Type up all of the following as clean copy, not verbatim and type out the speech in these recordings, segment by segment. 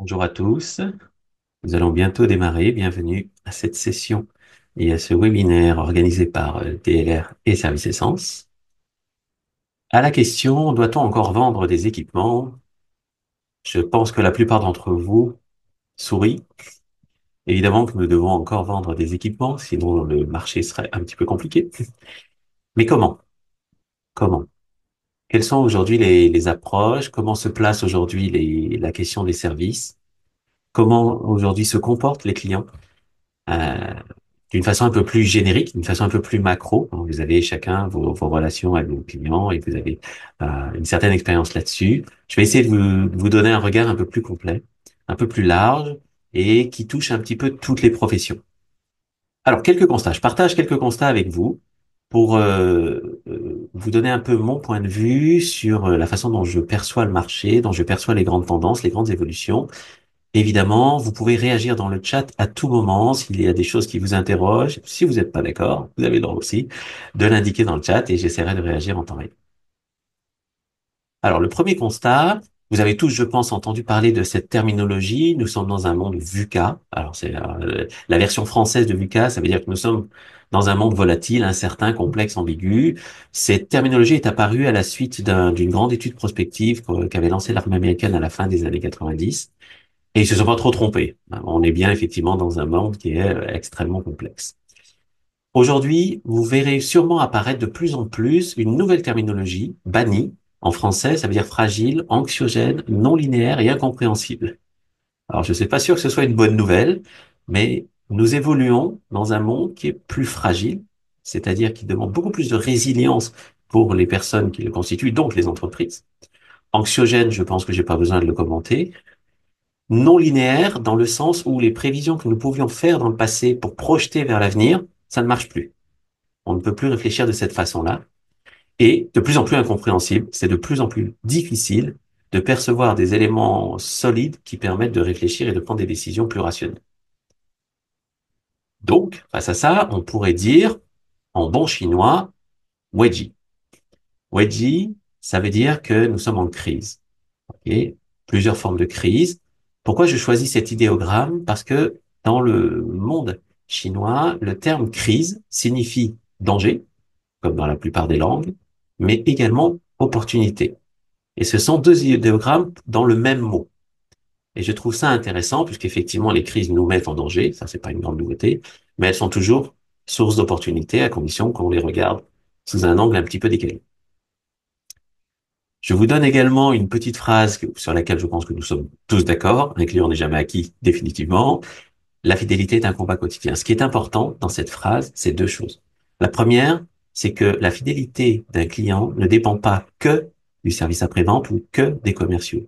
Bonjour à tous. Nous allons bientôt démarrer. Bienvenue à cette session et à ce webinaire organisé par DLR et Service Essence. À la question, doit-on encore vendre des équipements? Je pense que la plupart d'entre vous sourient. Évidemment que nous devons encore vendre des équipements, sinon le marché serait un petit peu compliqué. Mais comment? Comment? Quelles sont aujourd'hui les approches? Comment se place aujourd'hui la question des services? Comment aujourd'hui se comportent les clients? euh, d'une façon un peu plus générique, d'une façon un peu plus macro. Donc, vous avez chacun vos relations avec vos clients et vous avez une certaine expérience là-dessus. Je vais essayer de vous donner un regard un peu plus complet, un peu plus large et qui touche un petit peu toutes les professions. Alors, quelques constats. Je partage quelques constats avec vous pour vous donner un peu mon point de vue sur la façon dont je perçois le marché, dont je perçois les grandes tendances, les grandes évolutions. Évidemment, vous pouvez réagir dans le chat à tout moment s'il y a des choses qui vous interrogent. Si vous n'êtes pas d'accord, vous avez le droit aussi de l'indiquer dans le chat et j'essaierai de réagir en temps réel. Alors, le premier constat, vous avez tous, je pense, entendu parler de cette terminologie. Nous sommes dans un monde VUCA. Alors, c'est la version française de VUCA. Ça veut dire que nous sommes dans un monde volatile, incertain, complexe, ambigu. Cette terminologie est apparue à la suite d'une grande étude prospective qu'avait lancée l'armée américaine à la fin des années 90. Et ils se sont pas trop trompés. On est bien effectivement dans un monde qui est extrêmement complexe. Aujourd'hui, vous verrez sûrement apparaître de plus en plus une nouvelle terminologie, bannie. En français, ça veut dire fragile, anxiogène, non linéaire et incompréhensible. Alors, je ne suis pas sûr que ce soit une bonne nouvelle, mais nous évoluons dans un monde qui est plus fragile, c'est-à-dire qui demande beaucoup plus de résilience pour les personnes qui le constituent, donc les entreprises. Anxiogène, je pense que j'ai pas besoin de le commenter. Non linéaire dans le sens où les prévisions que nous pouvions faire dans le passé pour projeter vers l'avenir, ça ne marche plus. On ne peut plus réfléchir de cette façon-là. Et de plus en plus incompréhensible, c'est de plus en plus difficile de percevoir des éléments solides qui permettent de réfléchir et de prendre des décisions plus rationnelles. Donc, face à ça, on pourrait dire, en bon chinois, wedgie. Wedgie, ça veut dire que nous sommes en crise. Ok. Plusieurs formes de crise. Pourquoi je choisis cet idéogramme? Parce que dans le monde chinois, le terme crise signifie danger, comme dans la plupart des langues, mais également opportunité. Et ce sont deux idéogrammes dans le même mot. Et je trouve ça intéressant, puisqu'effectivement, les crises nous mettent en danger, ça c'est pas une grande nouveauté, mais elles sont toujours source d'opportunités à condition qu'on les regarde sous un angle un petit peu décalé. Je vous donne également une petite phrase sur laquelle je pense que nous sommes tous d'accord. Un client n'est jamais acquis, définitivement. La fidélité est un combat quotidien. Ce qui est important dans cette phrase, c'est deux choses. La première, c'est que la fidélité d'un client ne dépend pas que du service après-vente ou que des commerciaux.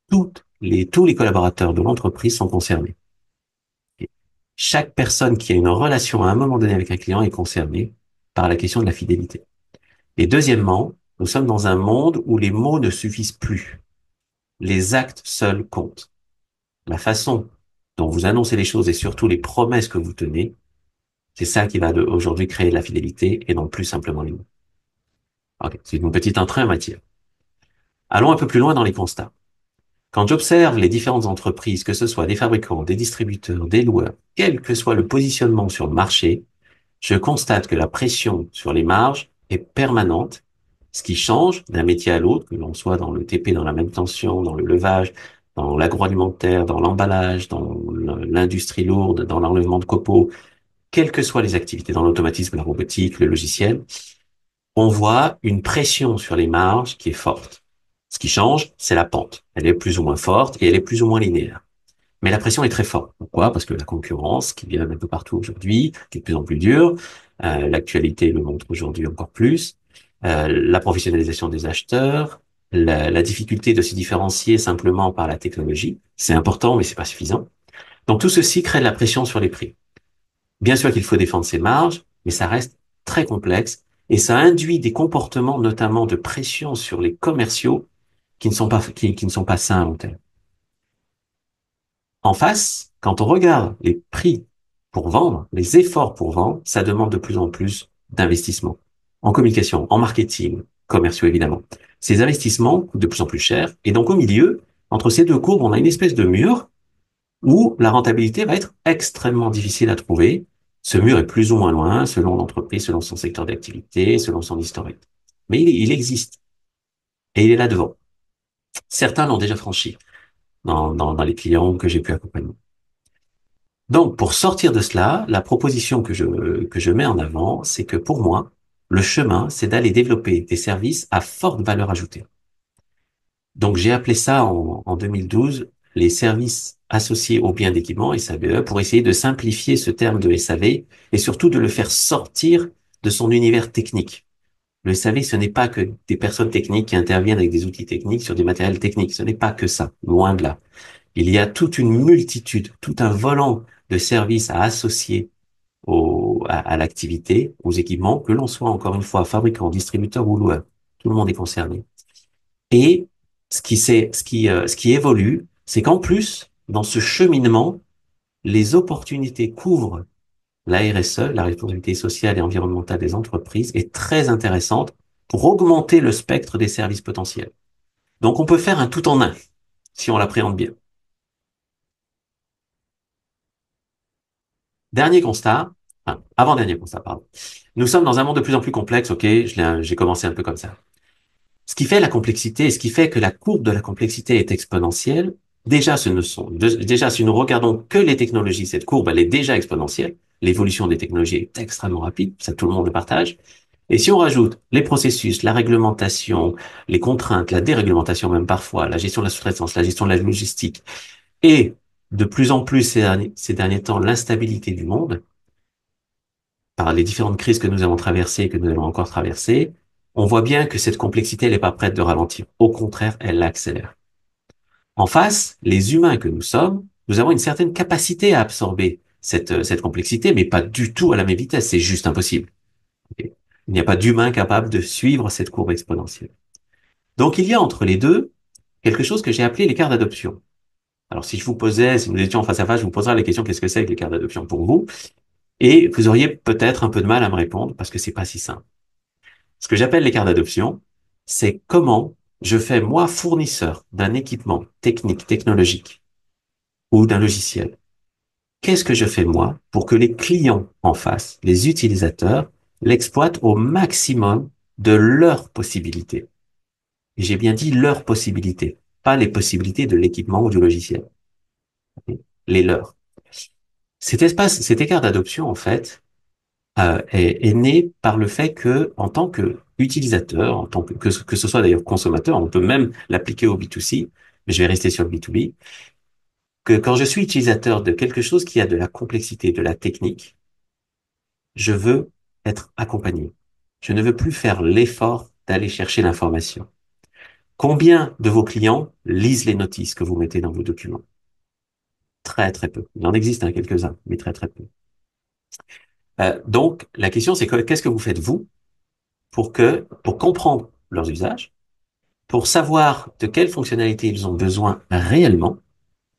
Tous les collaborateurs de l'entreprise sont concernés. Et chaque personne qui a une relation à un moment donné avec un client est concernée par la question de la fidélité. Et deuxièmement, nous sommes dans un monde où les mots ne suffisent plus. Les actes seuls comptent. La façon dont vous annoncez les choses et surtout les promesses que vous tenez, c'est ça qui va aujourd'hui créer de la fidélité et non plus simplement les mots. Ok, c'est une petite entrée en matière. Allons un peu plus loin dans les constats. Quand j'observe les différentes entreprises, que ce soit des fabricants, des distributeurs, des loueurs, quel que soit le positionnement sur le marché, je constate que la pression sur les marges est permanente, ce qui change d'un métier à l'autre, que l'on soit dans le TP, dans la manutention, dans le levage, dans l'agroalimentaire, dans l'emballage, dans l'industrie lourde, dans l'enlèvement de copeaux, quelles que soient les activités, dans l'automatisme, la robotique, le logiciel, on voit une pression sur les marges qui est forte. Ce qui change, c'est la pente. Elle est plus ou moins forte et elle est plus ou moins linéaire. Mais la pression est très forte. Pourquoi? Parce que la concurrence qui vient d'un peu partout aujourd'hui, qui est de plus en plus dure, l'actualité le montre aujourd'hui encore plus, la professionnalisation des acheteurs, la difficulté de se différencier simplement par la technologie, c'est important mais c'est pas suffisant. Donc tout ceci crée de la pression sur les prix. Bien sûr qu'il faut défendre ses marges, mais ça reste très complexe et ça induit des comportements notamment de pression sur les commerciaux qui ne sont pas sains à long terme. En face, quand on regarde les prix pour vendre, les efforts pour vendre, ça demande de plus en plus d'investissement en communication, en marketing, commerciaux évidemment. Ces investissements coûtent de plus en plus cher et donc au milieu, Entre ces deux courbes, on a une espèce de mur où la rentabilité va être extrêmement difficile à trouver. Ce mur est plus ou moins loin selon l'entreprise, selon son secteur d'activité, selon son historique. Mais il existe et il est là devant. Certains l'ont déjà franchi dans les clients que j'ai pu accompagner. Donc, pour sortir de cela, la proposition que je mets en avant, c'est que pour moi, le chemin, c'est d'aller développer des services à forte valeur ajoutée. Donc, j'ai appelé ça en 2012 les services associés aux biens d'équipement, SAVE, pour essayer de simplifier ce terme de SAV et surtout de le faire sortir de son univers technique. Le SAV, ce n'est pas que des personnes techniques qui interviennent avec des outils techniques sur des matériels techniques. Ce n'est pas que ça, loin de là. Il y a toute une multitude, tout un volant de services à associer à l'activité, aux équipements, que l'on soit encore une fois fabricant, distributeur ou loueur. Tout le monde est concerné. Et ce qui évolue, c'est qu'en plus, dans ce cheminement, les opportunités couvrent la RSE, la responsabilité sociale et environnementale des entreprises, est très intéressante pour augmenter le spectre des services potentiels. Donc, on peut faire un tout en un, si on l'appréhende bien. Dernier constat, enfin, avant-dernier constat, pardon. Nous sommes dans un monde de plus en plus complexe, ok, j'ai commencé un peu comme ça. Ce qui fait la complexité et ce qui fait que la courbe de la complexité est exponentielle, déjà, déjà, si nous regardons que les technologies, cette courbe, elle est déjà exponentielle. L'évolution des technologies est extrêmement rapide, ça tout le monde le partage. Et si on rajoute les processus, la réglementation, les contraintes, la déréglementation même parfois, la gestion de la sous-traitance, la gestion de la logistique, et de plus en plus ces derniers temps, l'instabilité du monde, par les différentes crises que nous avons traversées et que nous allons encore traverser, on voit bien que cette complexité, elle n'est pas prête de ralentir. Au contraire, elle l'accélère. En face, les humains que nous sommes, nous avons une certaine capacité à absorber cette complexité, mais pas du tout à la même vitesse. C'est juste impossible. Ok. Il n'y a pas d'humain capable de suivre cette courbe exponentielle. Donc, il y a entre les deux quelque chose que j'ai appelé l'écart d'adoption. Alors, si je vous posais, si nous étions en face à face, je vous poserais la question, qu'est-ce que c'est que l'écart d'adoption pour vous? Et vous auriez peut-être un peu de mal à me répondre parce que c'est pas si simple. Ce que j'appelle l'écart d'adoption, c'est comment je fais, moi, fournisseur d'un équipement technique, technologique ou d'un logiciel. Qu'est-ce que je fais, moi, pour que les clients en face, les utilisateurs, l'exploitent au maximum de leurs possibilités? Et j'ai bien dit leurs possibilités, pas les possibilités de l'équipement ou du logiciel. Les leurs. Cet écart d'adoption, en fait, est né par le fait que, en tant que utilisateur, en tant que ce soit d'ailleurs consommateur, on peut même l'appliquer au B2C, mais je vais rester sur le B2B, que quand je suis utilisateur de quelque chose qui a de la complexité, de la technique, je veux être accompagné. Je ne veux plus faire l'effort d'aller chercher l'information. Combien de vos clients lisent les notices que vous mettez dans vos documents? Très, très peu. Il en existe quelques-uns, mais très, très peu. Donc, la question, c'est qu'est-ce que vous faites, vous, pour comprendre leurs usages, pour savoir de quelles fonctionnalités ils ont besoin réellement.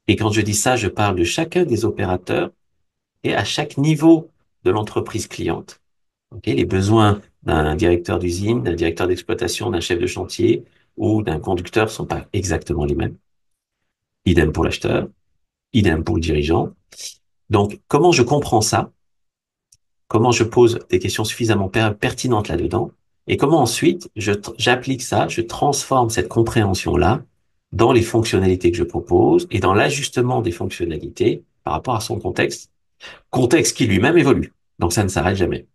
Et quand je dis ça, je parle de chacun des opérateurs et à chaque niveau de l'entreprise cliente. Okay, les besoins d'un directeur d'usine, d'un directeur d'exploitation, d'un chef de chantier ou d'un conducteur sont pas exactement les mêmes. Idem pour l'acheteur, idem pour le dirigeant. Donc, comment je comprends ça? Comment je pose des questions suffisamment pertinentes là-dedans? Et comment ensuite j'applique ça, je transforme cette compréhension-là dans les fonctionnalités que je propose et dans l'ajustement des fonctionnalités par rapport à son contexte, contexte qui lui-même évolue. Donc ça ne s'arrête jamais.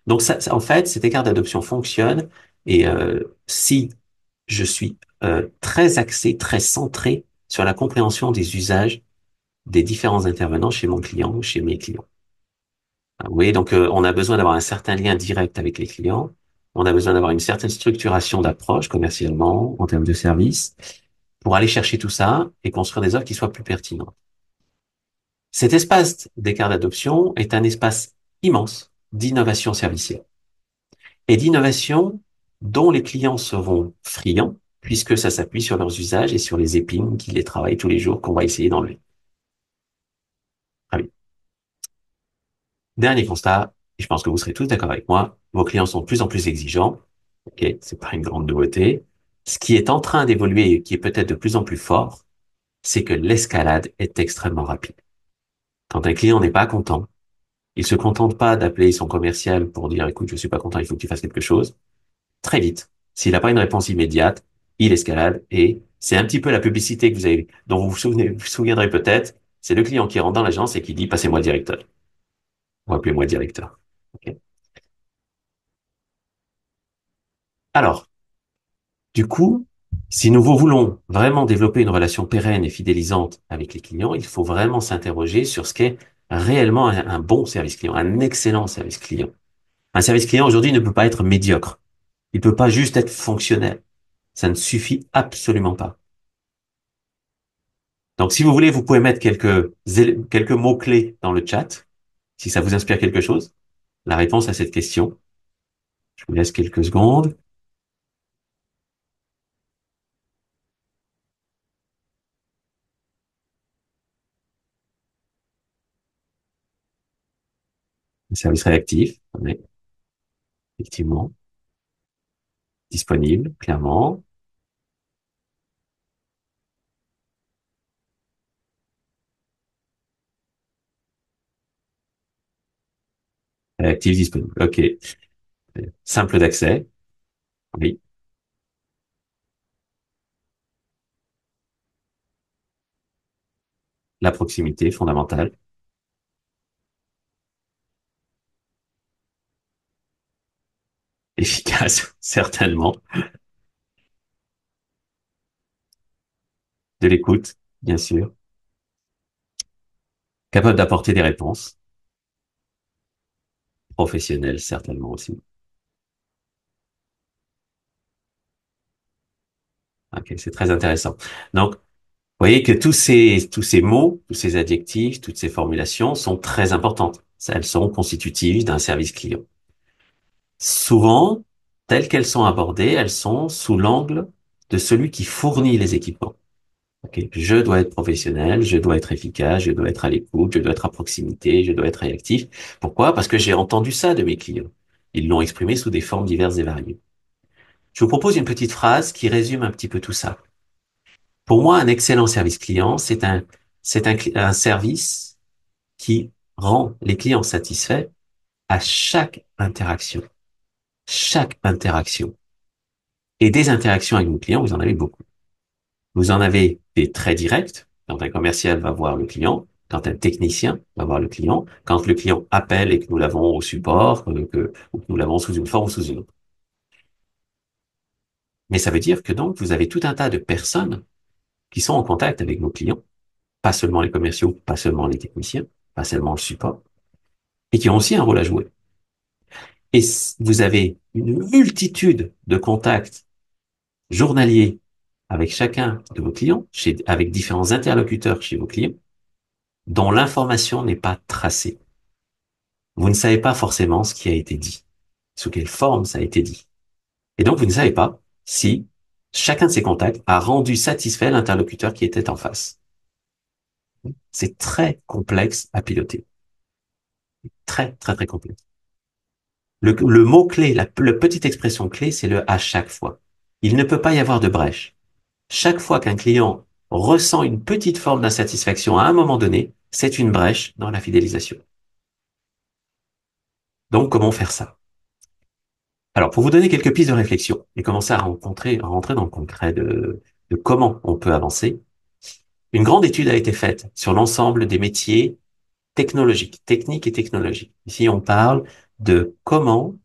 Donc en fait, cet écart d'adoption fonctionne et si je suis très axé, très centré sur la compréhension des usages des différents intervenants chez mon client ou chez mes clients. Oui, donc on a besoin d'avoir un certain lien direct avec les clients. On a besoin d'avoir une certaine structuration d'approche commercialement, en termes de services, pour aller chercher tout ça et construire des offres qui soient plus pertinentes. Cet espace d'écart d'adoption est un espace immense d'innovation servicielle et d'innovation dont les clients seront friands puisque ça s'appuie sur leurs usages et sur les épines qui les travaillent tous les jours qu'on va essayer d'enlever. Très bien. Dernier constat, et je pense que vous serez tous d'accord avec moi, vos clients sont de plus en plus exigeants. Ok, c'est pas une grande nouveauté. Ce qui est en train d'évoluer et qui est peut-être de plus en plus fort, c'est que l'escalade est extrêmement rapide. Quand un client n'est pas content, il se contente pas d'appeler son commercial pour dire, écoute, je suis pas content, il faut que tu fasses quelque chose. Très vite. S'il n'a pas une réponse immédiate, il escalade et c'est un petit peu la publicité que vous avez, dont vous vous souviendrez peut-être. C'est le client qui rentre dans l'agence et qui dit, passez-moi le directeur. Ou appelez-moi directeur. Ok. Alors, du coup, si nous voulons vraiment développer une relation pérenne et fidélisante avec les clients, il faut vraiment s'interroger sur ce qu'est réellement un bon service client, un excellent service client. Un service client aujourd'hui ne peut pas être médiocre. Il peut pas juste être fonctionnel. Ça ne suffit absolument pas. Donc, si vous voulez, vous pouvez mettre quelques mots-clés dans le chat, si ça vous inspire quelque chose, la réponse à cette question. Je vous laisse quelques secondes. Un service réactif, oui, effectivement, disponible, clairement. Réactif, disponible. OK. Simple d'accès, oui. La proximité, fondamentale. Efficace, certainement. De l'écoute, bien sûr. Capable d'apporter des réponses. Professionnel, certainement aussi. OK, c'est très intéressant. Donc, vous voyez que tous ces mots, tous ces adjectifs, toutes ces formulations sont très importantes. Elles sont constitutives d'un service client. Souvent, telles qu'elles sont abordées, elles sont sous l'angle de celui qui fournit les équipements. Ok, je dois être professionnel, je dois être efficace, je dois être à l'écoute, je dois être à proximité, je dois être réactif. Pourquoi? Parce que j'ai entendu ça de mes clients. Ils l'ont exprimé sous des formes diverses et variées. Je vous propose une petite phrase qui résume un petit peu tout ça. Pour moi, un excellent service client, un service qui rend les clients satisfaits à chaque interaction. Chaque interaction. Et des interactions avec vos clients, vous en avez beaucoup. Vous en avez des très directs, quand un commercial va voir le client, quand un technicien va voir le client, quand le client appelle et que nous l'avons au support, ou que nous l'avons sous une forme ou sous une autre. Mais ça veut dire que donc, vous avez tout un tas de personnes qui sont en contact avec vos clients, pas seulement les commerciaux, pas seulement les techniciens, pas seulement le support, et qui ont aussi un rôle à jouer. Et vous avez une multitude de contacts journaliers avec chacun de vos clients, avec différents interlocuteurs chez vos clients, dont l'information n'est pas tracée. Vous ne savez pas forcément ce qui a été dit, sous quelle forme ça a été dit. Et donc, vous ne savez pas si chacun de ces contacts a rendu satisfait l'interlocuteur qui était en face. C'est très complexe à piloter. Très, très, très complexe. Le mot-clé, la petite expression clé, c'est le à chaque fois. Il ne peut pas y avoir de brèche. Chaque fois qu'un client ressent une petite forme d'insatisfaction à un moment donné, c'est une brèche dans la fidélisation. Donc, comment faire ça? Alors, pour vous donner quelques pistes de réflexion et commencer à rentrer dans le concret de comment on peut avancer, une grande étude a été faite sur l'ensemble des métiers technologiques, techniques et technologiques. Ici, on parle de comment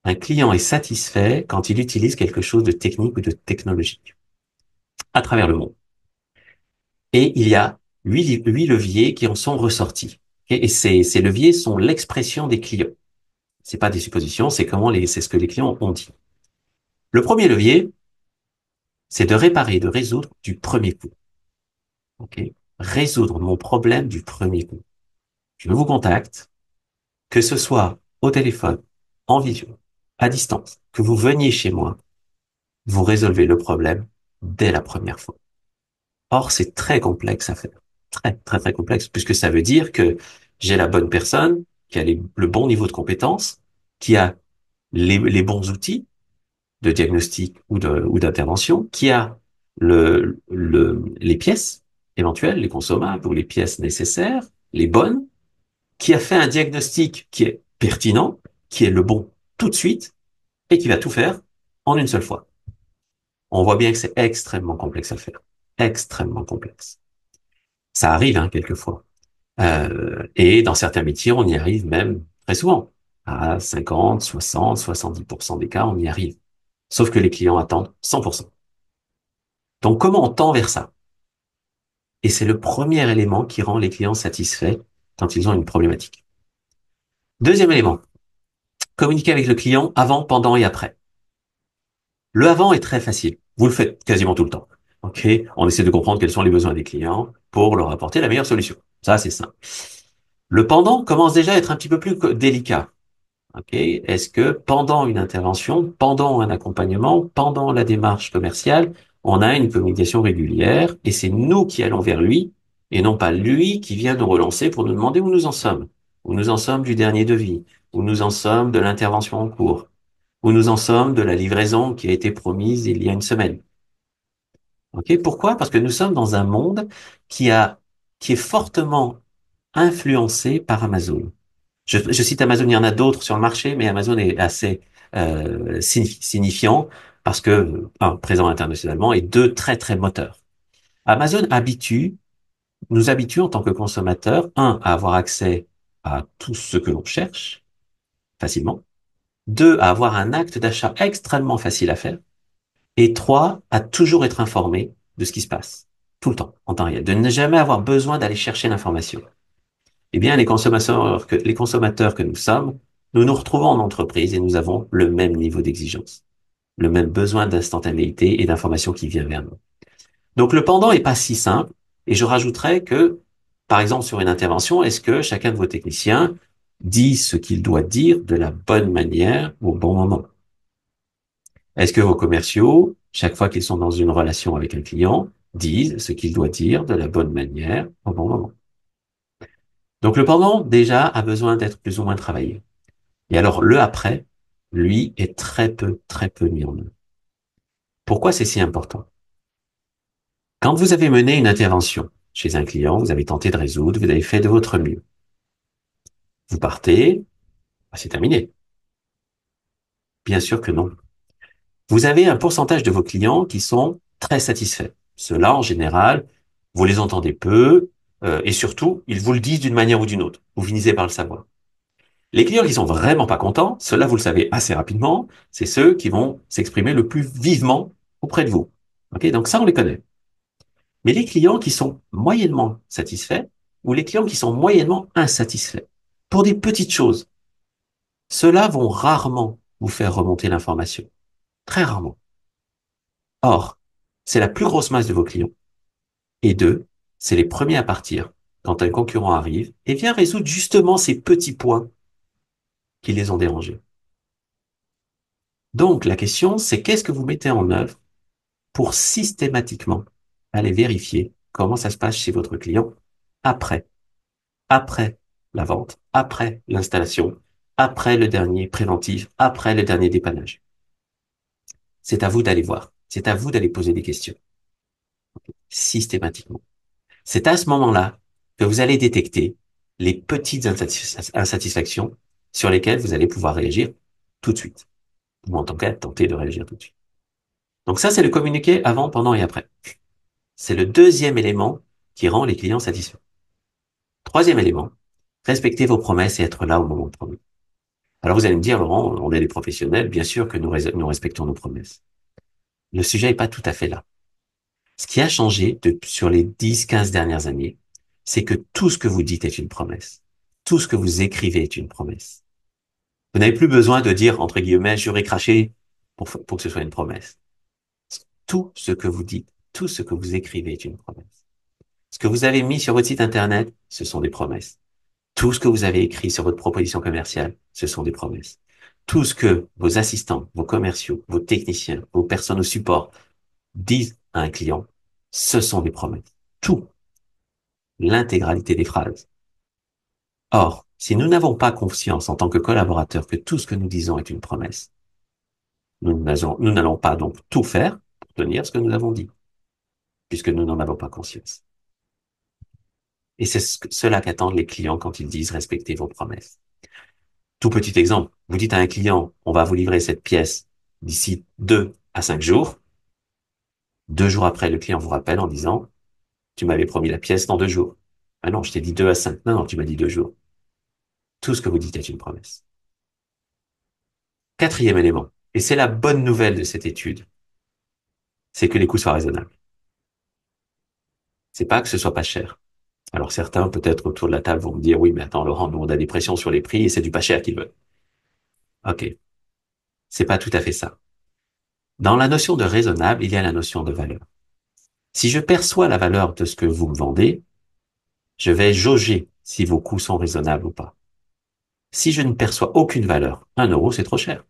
un client est satisfait quand il utilise quelque chose de technique ou de technologique à travers le monde. Et il y a huit leviers qui en sont ressortis. Et ces leviers sont l'expression des clients. C'est pas des suppositions, c'est ce que les clients ont dit. Le premier levier, c'est de réparer, de résoudre du premier coup. OK? Résoudre mon problème du premier coup. Je vous contacte, que ce soit au téléphone, en visio, à distance, que vous veniez chez moi, vous résolvez le problème dès la première fois. Or, c'est très complexe à faire. Très, très, très complexe, puisque ça veut dire que j'ai la bonne personne, qui a le bon niveau de compétence, qui a les bons outils, de diagnostic ou d'intervention, qui a les pièces éventuelles, les consommables ou les pièces nécessaires, les bonnes, qui a fait un diagnostic qui est pertinent, qui est le bon tout de suite et qui va tout faire en une seule fois. On voit bien que c'est extrêmement complexe à faire. Extrêmement complexe. Ça arrive, hein, quelquefois. Et dans certains métiers, on y arrive même très souvent. À 50, 60, 70% des cas, on y arrive. Sauf que les clients attendent 100%. Donc, comment on tend vers ça? Et c'est le premier élément qui rend les clients satisfaits quand ils ont une problématique. Deuxième élément, communiquer avec le client avant, pendant et après. Le avant est très facile. Vous le faites quasiment tout le temps. OK? On essaie de comprendre quels sont les besoins des clients pour leur apporter la meilleure solution. Ça, c'est simple. Le pendant commence déjà à être un petit peu plus délicat. OK? Est-ce que pendant une intervention, pendant un accompagnement, pendant la démarche commerciale, on a une communication régulière et c'est nous qui allons vers lui et non pas lui qui vient nous relancer pour nous demander où nous en sommes, où nous en sommes du dernier devis, où nous en sommes de l'intervention en cours, où nous en sommes de la livraison qui a été promise il y a une semaine. OK? Pourquoi? Parce que nous sommes dans un monde qui a, qui est fortement influencé par Amazon. Je cite Amazon, il y en a d'autres sur le marché, mais Amazon est assez signifiant parce que, un, présent internationalement, et deux, très, très moteur. Amazon nous habitue en tant que consommateurs, un, à avoir accès à tout ce que l'on cherche facilement, deux, à avoir un acte d'achat extrêmement facile à faire, et trois, à toujours être informé de ce qui se passe, tout le temps, en temps réel, de ne jamais avoir besoin d'aller chercher l'information. Eh bien, les consommateurs que nous sommes, nous nous retrouvons en entreprise et nous avons le même niveau d'exigence, le même besoin d'instantanéité et d'information qui vient vers nous. Donc, le pendant est pas si simple. Et je rajouterais que, par exemple, sur une intervention, est-ce que chacun de vos techniciens dit ce qu'il doit dire de la bonne manière au bon moment? Est-ce que vos commerciaux, chaque fois qu'ils sont dans une relation avec un client, disent ce qu'ils doivent dire de la bonne manière au bon moment? Donc, le pendant, déjà, a besoin d'être plus ou moins travaillé. Et alors, le après, lui, est très peu mis en œuvre. Pourquoi c'est si important? Quand vous avez mené une intervention chez un client, vous avez tenté de résoudre, vous avez fait de votre mieux. Vous partez, bah, c'est terminé. Bien sûr que non. Vous avez un pourcentage de vos clients qui sont très satisfaits. Ceux-là, en général, vous les entendez peu, et surtout, ils vous le disent d'une manière ou d'une autre. Vous finissez par le savoir. Les clients qui sont vraiment pas contents, ceux-là, vous le savez assez rapidement, c'est ceux qui vont s'exprimer le plus vivement auprès de vous. OK? Donc ça, on les connaît. Mais les clients qui sont moyennement satisfaits ou les clients qui sont moyennement insatisfaits pour des petites choses, ceux-là vont rarement vous faire remonter l'information. Très rarement. Or, c'est la plus grosse masse de vos clients. Et deux, c'est les premiers à partir quand un concurrent arrive et vient résoudre justement ces petits points qui les ont dérangés. Donc, la question, c'est qu'est-ce que vous mettez en œuvre pour systématiquement aller vérifier comment ça se passe chez votre client après, après la vente, après l'installation, après le dernier préventif, après le dernier dépannage. C'est à vous d'aller voir. C'est à vous d'aller poser des questions systématiquement. C'est à ce moment-là que vous allez détecter les petites insatisfactions sur lesquelles vous allez pouvoir réagir tout de suite, ou en tout cas tenter de réagir tout de suite. Donc ça, c'est le communiqué avant, pendant et après. C'est le deuxième élément qui rend les clients satisfaits. Troisième élément, respecter vos promesses et être là au moment promis. Alors vous allez me dire, Laurent, on est des professionnels, bien sûr que nous respectons nos promesses. Le sujet n'est pas tout à fait là. Ce qui a changé sur les 10, 15 dernières années, c'est que tout ce que vous dites est une promesse. Tout ce que vous écrivez est une promesse. Vous n'avez plus besoin de dire, entre guillemets, j'aurais craché pour que ce soit une promesse. Tout ce que vous dites, tout ce que vous écrivez est une promesse. Ce que vous avez mis sur votre site Internet, ce sont des promesses. Tout ce que vous avez écrit sur votre proposition commerciale, ce sont des promesses. Tout ce que vos assistants, vos commerciaux, vos techniciens, vos personnes au support disent à un client, ce sont des promesses. Tout, l'intégralité des phrases. Or, si nous n'avons pas conscience en tant que collaborateurs que tout ce que nous disons est une promesse, Nous n'allons pas donc tout faire pour tenir ce que nous avons dit, puisque nous n'en avons pas conscience. Et c'est cela qu'attendent les clients quand ils disent respectez vos promesses. Tout petit exemple, vous dites à un client, on va vous livrer cette pièce d'ici 2 à 5 jours. 2 jours après, le client vous rappelle en disant, tu m'avais promis la pièce dans 2 jours. Ah non, je t'ai dit 2 à 5. Non, non, tu m'as dit 2 jours. Tout ce que vous dites est une promesse. Quatrième élément, et c'est la bonne nouvelle de cette étude, c'est que les coûts soient raisonnables. C'est pas que ce soit pas cher. Alors certains, peut-être autour de la table, vont me dire, oui, mais attends, Laurent, nous, on a des pressions sur les prix et c'est du pas cher qu'ils veulent. OK. C'est pas tout à fait ça. Dans la notion de raisonnable, il y a la notion de valeur. Si je perçois la valeur de ce que vous me vendez, je vais jauger si vos coûts sont raisonnables ou pas. Si je ne perçois aucune valeur, 1 euro, c'est trop cher.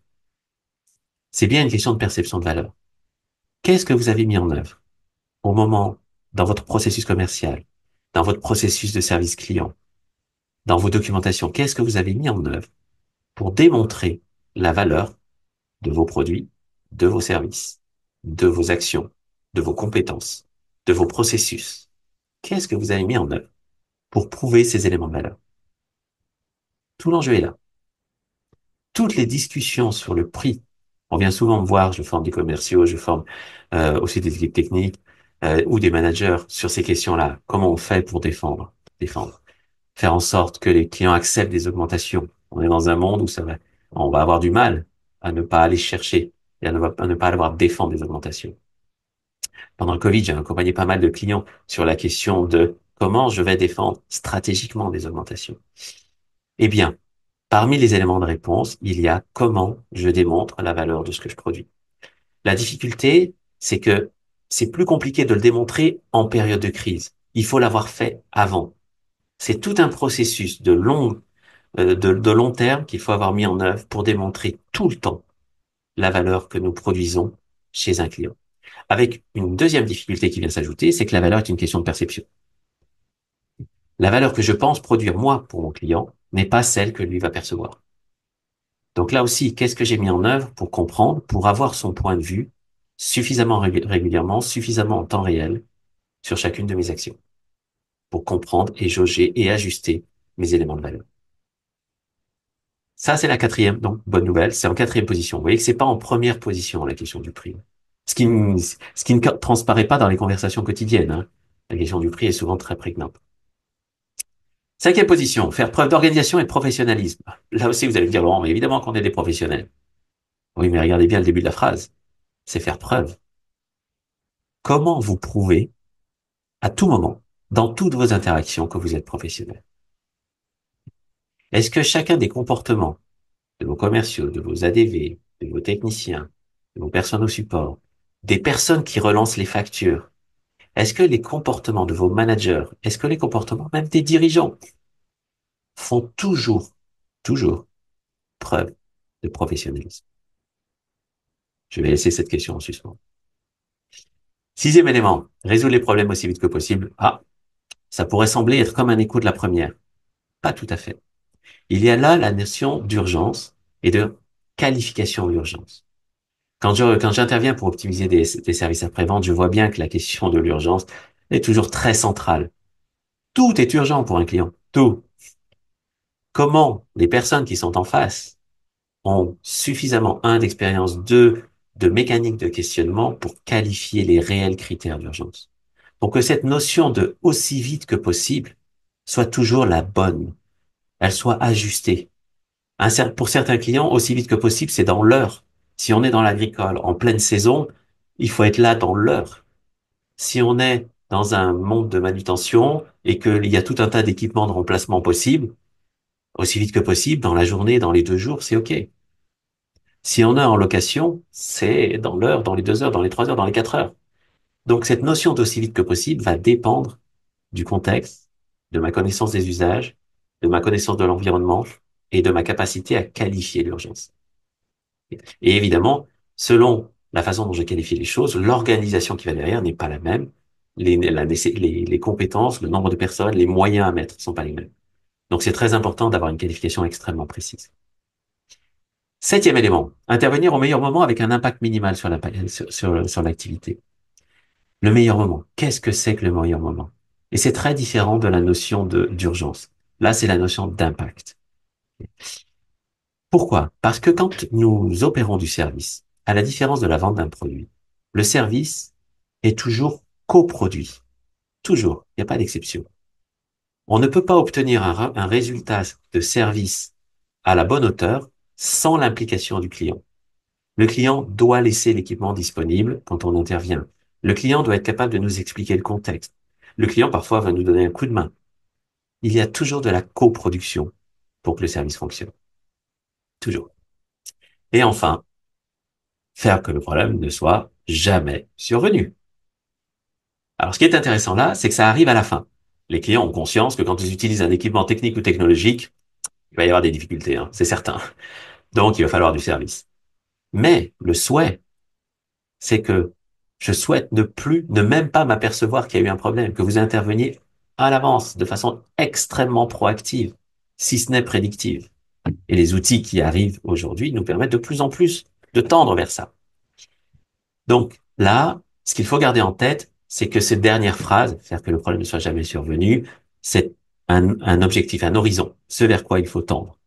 C'est bien une question de perception de valeur. Qu'est-ce que vous avez mis en œuvre au moment, dans votre processus commercial, dans votre processus de service client, dans vos documentations? Qu'est-ce que vous avez mis en œuvre pour démontrer la valeur de vos produits, de vos services, de vos actions, de vos compétences, de vos processus? Qu'est-ce que vous avez mis en œuvre pour prouver ces éléments de valeur? Tout l'enjeu est là. Toutes les discussions sur le prix, on vient souvent me voir, je forme des commerciaux, je forme aussi des équipes techniques ou des managers sur ces questions-là. Comment on fait pour défendre, faire en sorte que les clients acceptent des augmentations. On est dans un monde où on va avoir du mal à ne pas aller chercher et à ne pas avoir défendre des augmentations. Pendant le Covid, j'ai accompagné pas mal de clients sur la question de comment je vais défendre stratégiquement des augmentations. Eh bien, parmi les éléments de réponse, il y a comment je démontre la valeur de ce que je produis. La difficulté, c'est que c'est plus compliqué de le démontrer en période de crise. Il faut l'avoir fait avant. C'est tout un processus de long terme qu'il faut avoir mis en œuvre pour démontrer tout le temps la valeur que nous produisons chez un client. Avec une deuxième difficulté qui vient s'ajouter, c'est que la valeur est une question de perception. La valeur que je pense produire moi pour mon client n'est pas celle que lui va percevoir. Donc là aussi, qu'est-ce que j'ai mis en œuvre pour comprendre, pour avoir son point de vue suffisamment régulièrement, suffisamment en temps réel sur chacune de mes actions, pour comprendre et jauger et ajuster mes éléments de valeur. Ça, c'est la quatrième, donc bonne nouvelle, c'est en quatrième position. Vous voyez que c'est pas en première position la question du prix. Ce qui ne transparaît pas dans les conversations quotidiennes, hein. La question du prix est souvent très prégnante. Cinquième position, faire preuve d'organisation et de professionnalisme. Là aussi, vous allez me dire, Laurent, mais évidemment qu'on est des professionnels. Oui, mais regardez bien le début de la phrase. C'est faire preuve. Comment vous prouvez à tout moment, dans toutes vos interactions, que vous êtes professionnel? Est-ce que chacun des comportements de vos commerciaux, de vos ADV, de vos techniciens, de vos personnes au support, des personnes qui relancent les factures, est-ce que les comportements de vos managers, est-ce que les comportements même des dirigeants font toujours preuve de professionnalisme? Je vais laisser cette question en suspens. Sixième élément, résoudre les problèmes aussi vite que possible. Ah, ça pourrait sembler être comme un écho de la première. Pas tout à fait. Il y a là la notion d'urgence et de qualification d'urgence. Quand j'interviens pour optimiser des services après-vente, je vois bien que la question de l'urgence est toujours très centrale. Tout est urgent pour un client. Tout. Comment les personnes qui sont en face ont suffisamment, un, d'expérience, deux, de mécanique de questionnement pour qualifier les réels critères d'urgence. Pour que cette notion de aussi vite que possible soit toujours la bonne, elle soit ajustée. Pour certains clients, aussi vite que possible, c'est dans l'heure. Si on est dans l'agricole, en pleine saison, il faut être là dans l'heure. Si on est dans un monde de manutention et qu'il y a tout un tas d'équipements de remplacement possibles, aussi vite que possible, dans la journée, dans les 2 jours, c'est OK. Si on est en location, c'est dans l'heure, dans les 2 heures, dans les 3 heures, dans les 4 heures. Donc cette notion d'aussi vite que possible va dépendre du contexte, de ma connaissance des usages, de ma connaissance de l'environnement et de ma capacité à qualifier l'urgence. Et évidemment, selon la façon dont j'ai qualifié les choses, l'organisation qui va derrière n'est pas la même. Les compétences, le nombre de personnes, les moyens à mettre ne sont pas les mêmes. Donc c'est très important d'avoir une qualification extrêmement précise. Septième élément, intervenir au meilleur moment avec un impact minimal sur l'activité. Le meilleur moment. Qu'est-ce que c'est que le meilleur moment? Et c'est très différent de la notion d'urgence. Là, c'est la notion d'impact. Pourquoi? Parce que quand nous opérons du service, à la différence de la vente d'un produit, le service est toujours coproduit. Toujours. Il n'y a pas d'exception. On ne peut pas obtenir un résultat de service à la bonne hauteur sans l'implication du client. Le client doit laisser l'équipement disponible quand on intervient. Le client doit être capable de nous expliquer le contexte. Le client, parfois, va nous donner un coup de main. Il y a toujours de la coproduction pour que le service fonctionne. Toujours. Et enfin, faire que le problème ne soit jamais survenu. Alors, ce qui est intéressant là, c'est que ça arrive à la fin. Les clients ont conscience que quand ils utilisent un équipement technique ou technologique, il va y avoir des difficultés, hein, c'est certain. Donc, il va falloir du service. Mais le souhait, c'est que je souhaite ne même pas m'apercevoir qu'il y a eu un problème, que vous interveniez à l'avance, de façon extrêmement proactive, si ce n'est prédictive. Et les outils qui arrivent aujourd'hui nous permettent de plus en plus de tendre vers ça. Donc là, ce qu'il faut garder en tête, c'est que cette dernière phrase, faire que le problème ne soit jamais survenu, c'est un objectif, un horizon, ce vers quoi il faut tendre.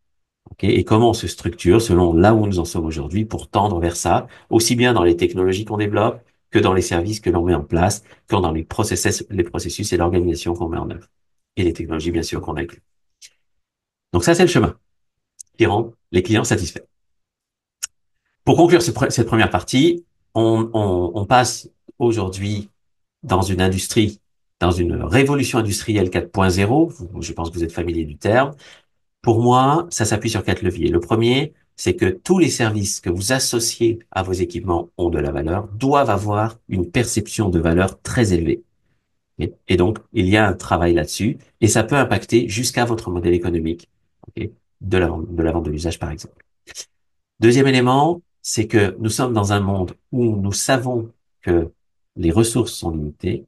Et comment on se structure selon là où nous en sommes aujourd'hui pour tendre vers ça, aussi bien dans les technologies qu'on développe que dans les services que l'on met en place, que dans les processus et l'organisation qu'on met en œuvre. Et les technologies, bien sûr, qu'on inclut. Donc ça, c'est le chemin qui rend les clients satisfaits. Pour conclure cette première partie, on passe aujourd'hui dans une industrie, dans une révolution industrielle 4.0. Je pense que vous êtes familier du terme. Pour moi, ça s'appuie sur quatre leviers. Le premier, c'est que tous les services que vous associez à vos équipements ont de la valeur, doivent avoir une perception de valeur très élevée. Et donc, il y a un travail là-dessus, et ça peut impacter jusqu'à votre modèle économique, ok, de la vente de l'usage, par exemple. Deuxième élément, c'est que nous sommes dans un monde où nous savons que les ressources sont limitées,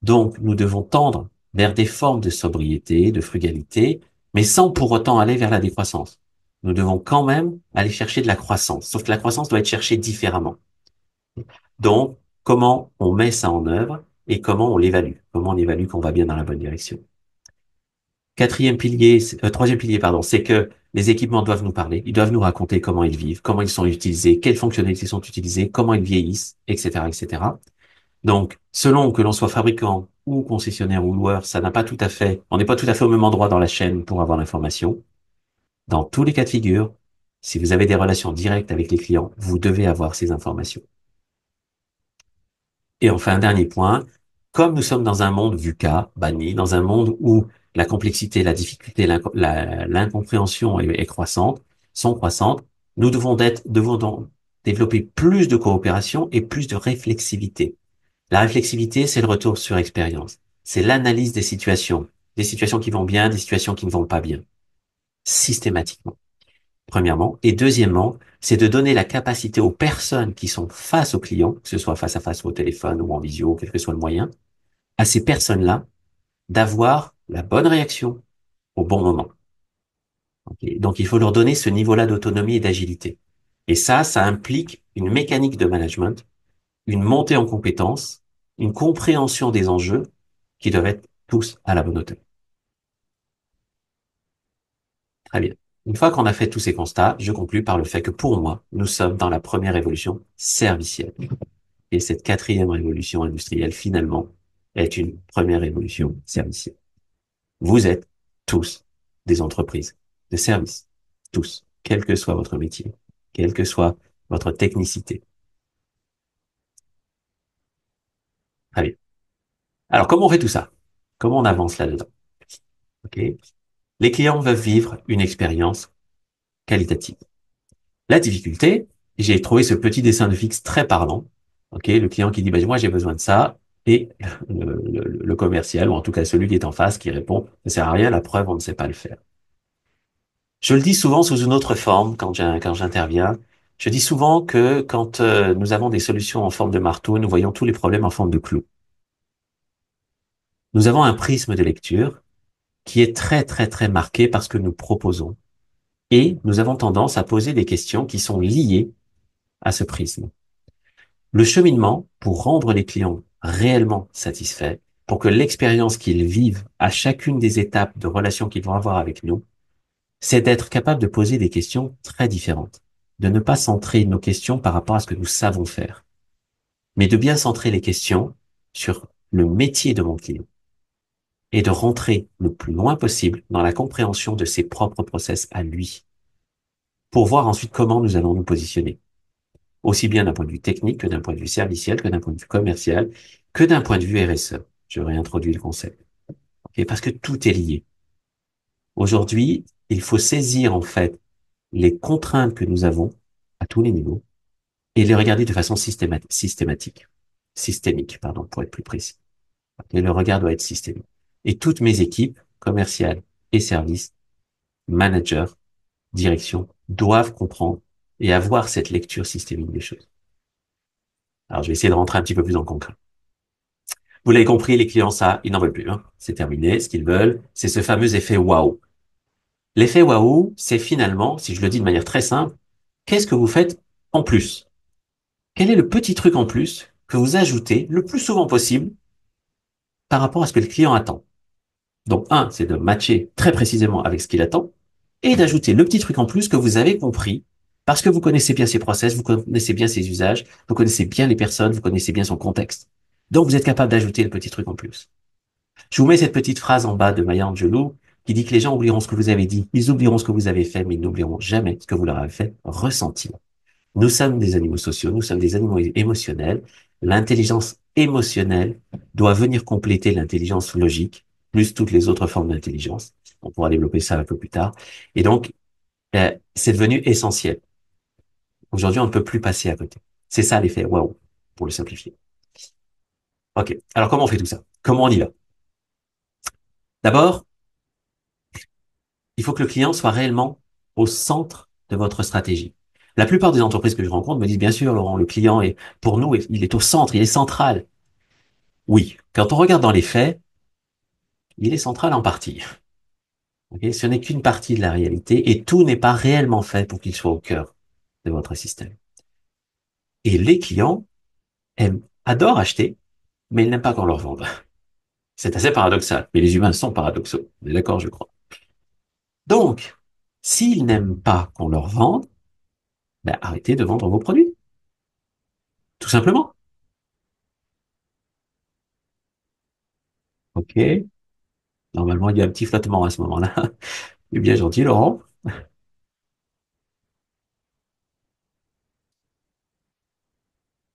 donc nous devons tendre vers des formes de sobriété, de frugalité, mais sans pour autant aller vers la décroissance. Nous devons quand même aller chercher de la croissance, sauf que la croissance doit être cherchée différemment. Donc, comment on met ça en œuvre et comment on l'évalue? Comment on évalue qu'on va bien dans la bonne direction? Troisième pilier, pardon, c'est que les équipements doivent nous parler, ils doivent nous raconter comment ils vivent, comment ils sont utilisés, quelles fonctionnalités sont utilisées, comment ils vieillissent, etc., etc. Donc, selon que l'on soit fabricant ou concessionnaire ou loueur, on n'est pas tout à fait au même endroit dans la chaîne pour avoir l'information. Dans tous les cas de figure, si vous avez des relations directes avec les clients, vous devez avoir ces informations. Et enfin, un dernier point, comme nous sommes dans un monde VUCA, banni, dans un monde où la complexité, la difficulté, l'incompréhension est croissante, sont croissantes, nous devons donc développer plus de coopération et plus de réflexivité. La réflexivité, c'est le retour sur expérience. C'est l'analyse des situations qui vont bien, des situations qui ne vont pas bien, systématiquement, premièrement. Et deuxièmement, c'est de donner la capacité aux personnes qui sont face aux clients, que ce soit face à face ou au téléphone ou en visio, quel que soit le moyen, à ces personnes-là d'avoir la bonne réaction au bon moment. Ok. Donc, il faut leur donner ce niveau-là d'autonomie et d'agilité. Et ça implique une mécanique de management, une montée en compétences, une compréhension des enjeux qui doivent être tous à la bonne hauteur. Très bien. Une fois qu'on a fait tous ces constats, je conclus par le fait que pour moi, nous sommes dans la première révolution servicielle. Et cette quatrième révolution industrielle, finalement, est une première révolution servicielle. Vous êtes tous des entreprises de services. Tous. Quel que soit votre métier. Quelle que soit votre technicité. Très bien. Alors, comment on fait tout ça? Comment on avance là-dedans? OK? Les clients veulent vivre une expérience qualitative. La difficulté, j'ai trouvé ce petit dessin de fixe très parlant. OK? Le client qui dit, bah, moi, j'ai besoin de ça. Et le commercial, ou en tout cas celui qui est en face, qui répond, ça sert à rien, la preuve, on ne sait pas le faire. Je le dis souvent sous une autre forme quand j'interviens. Je dis souvent que quand nous avons des solutions en forme de marteau, nous voyons tous les problèmes en forme de clou. Nous avons un prisme de lecture qui est très, très, très marqué par ce que nous proposons. Et nous avons tendance à poser des questions qui sont liées à ce prisme. Le cheminement, pour rendre les clients réellement satisfaits, pour que l'expérience qu'ils vivent à chacune des étapes de relation qu'ils vont avoir avec nous, c'est d'être capable de poser des questions très différentes, de ne pas centrer nos questions par rapport à ce que nous savons faire, mais de bien centrer les questions sur le métier de mon client et de rentrer le plus loin possible dans la compréhension de ses propres process à lui, pour voir ensuite comment nous allons nous positionner, aussi bien d'un point de vue technique que d'un point de vue serviciel, que d'un point de vue commercial, que d'un point de vue RSE. Je réintroduis le concept. Et parce que tout est lié. Aujourd'hui, il faut saisir en fait les contraintes que nous avons à tous les niveaux et les regarder de façon systémique, pardon, pour être plus précis. Et le regard doit être systémique. Et toutes mes équipes, commerciales et services, managers, direction, doivent comprendre et avoir cette lecture systémique des choses. Alors, je vais essayer de rentrer un petit peu plus dans le concret. Vous l'avez compris, les clients, ça, ils n'en veulent plus, hein. C'est terminé. Ce qu'ils veulent, c'est ce fameux effet waouh. L'effet waouh, c'est finalement, si je le dis de manière très simple, qu'est-ce que vous faites en plus? Quel est le petit truc en plus que vous ajoutez le plus souvent possible par rapport à ce que le client attend? Donc, un, c'est de matcher très précisément avec ce qu'il attend et d'ajouter le petit truc en plus que vous avez compris parce que vous connaissez bien ses process, vous connaissez bien ses usages, vous connaissez bien les personnes, vous connaissez bien son contexte. Donc, vous êtes capable d'ajouter le petit truc en plus. Je vous mets cette petite phrase en bas de Maya Angelou qui dit que les gens oublieront ce que vous avez dit, ils oublieront ce que vous avez fait, mais ils n'oublieront jamais ce que vous leur avez fait ressentir. Nous sommes des animaux sociaux, nous sommes des animaux émotionnels. L'intelligence émotionnelle doit venir compléter l'intelligence logique, plus toutes les autres formes d'intelligence. On pourra développer ça un peu plus tard. Et donc, c'est devenu essentiel. Aujourd'hui, on ne peut plus passer à côté. C'est ça l'effet waouh, pour le simplifier. OK. Alors, comment on fait tout ça? Comment on y va? D'abord, il faut que le client soit réellement au centre de votre stratégie. La plupart des entreprises que je rencontre me disent, bien sûr, Laurent, le client est, pour nous, il est au centre, il est central. Oui, quand on regarde dans les faits, il est central en partie. Ok, ce n'est qu'une partie de la réalité et tout n'est pas réellement fait pour qu'il soit au cœur de votre système. Et les clients adorent acheter, mais ils n'aiment pas qu'on leur vende. C'est assez paradoxal, mais les humains sont paradoxaux. On est d'accord, je crois. Donc, s'ils n'aiment pas qu'on leur vende, ben, arrêtez de vendre vos produits, tout simplement. Ok, normalement, il y a un petit flottement à ce moment-là. C'est bien gentil, Laurent.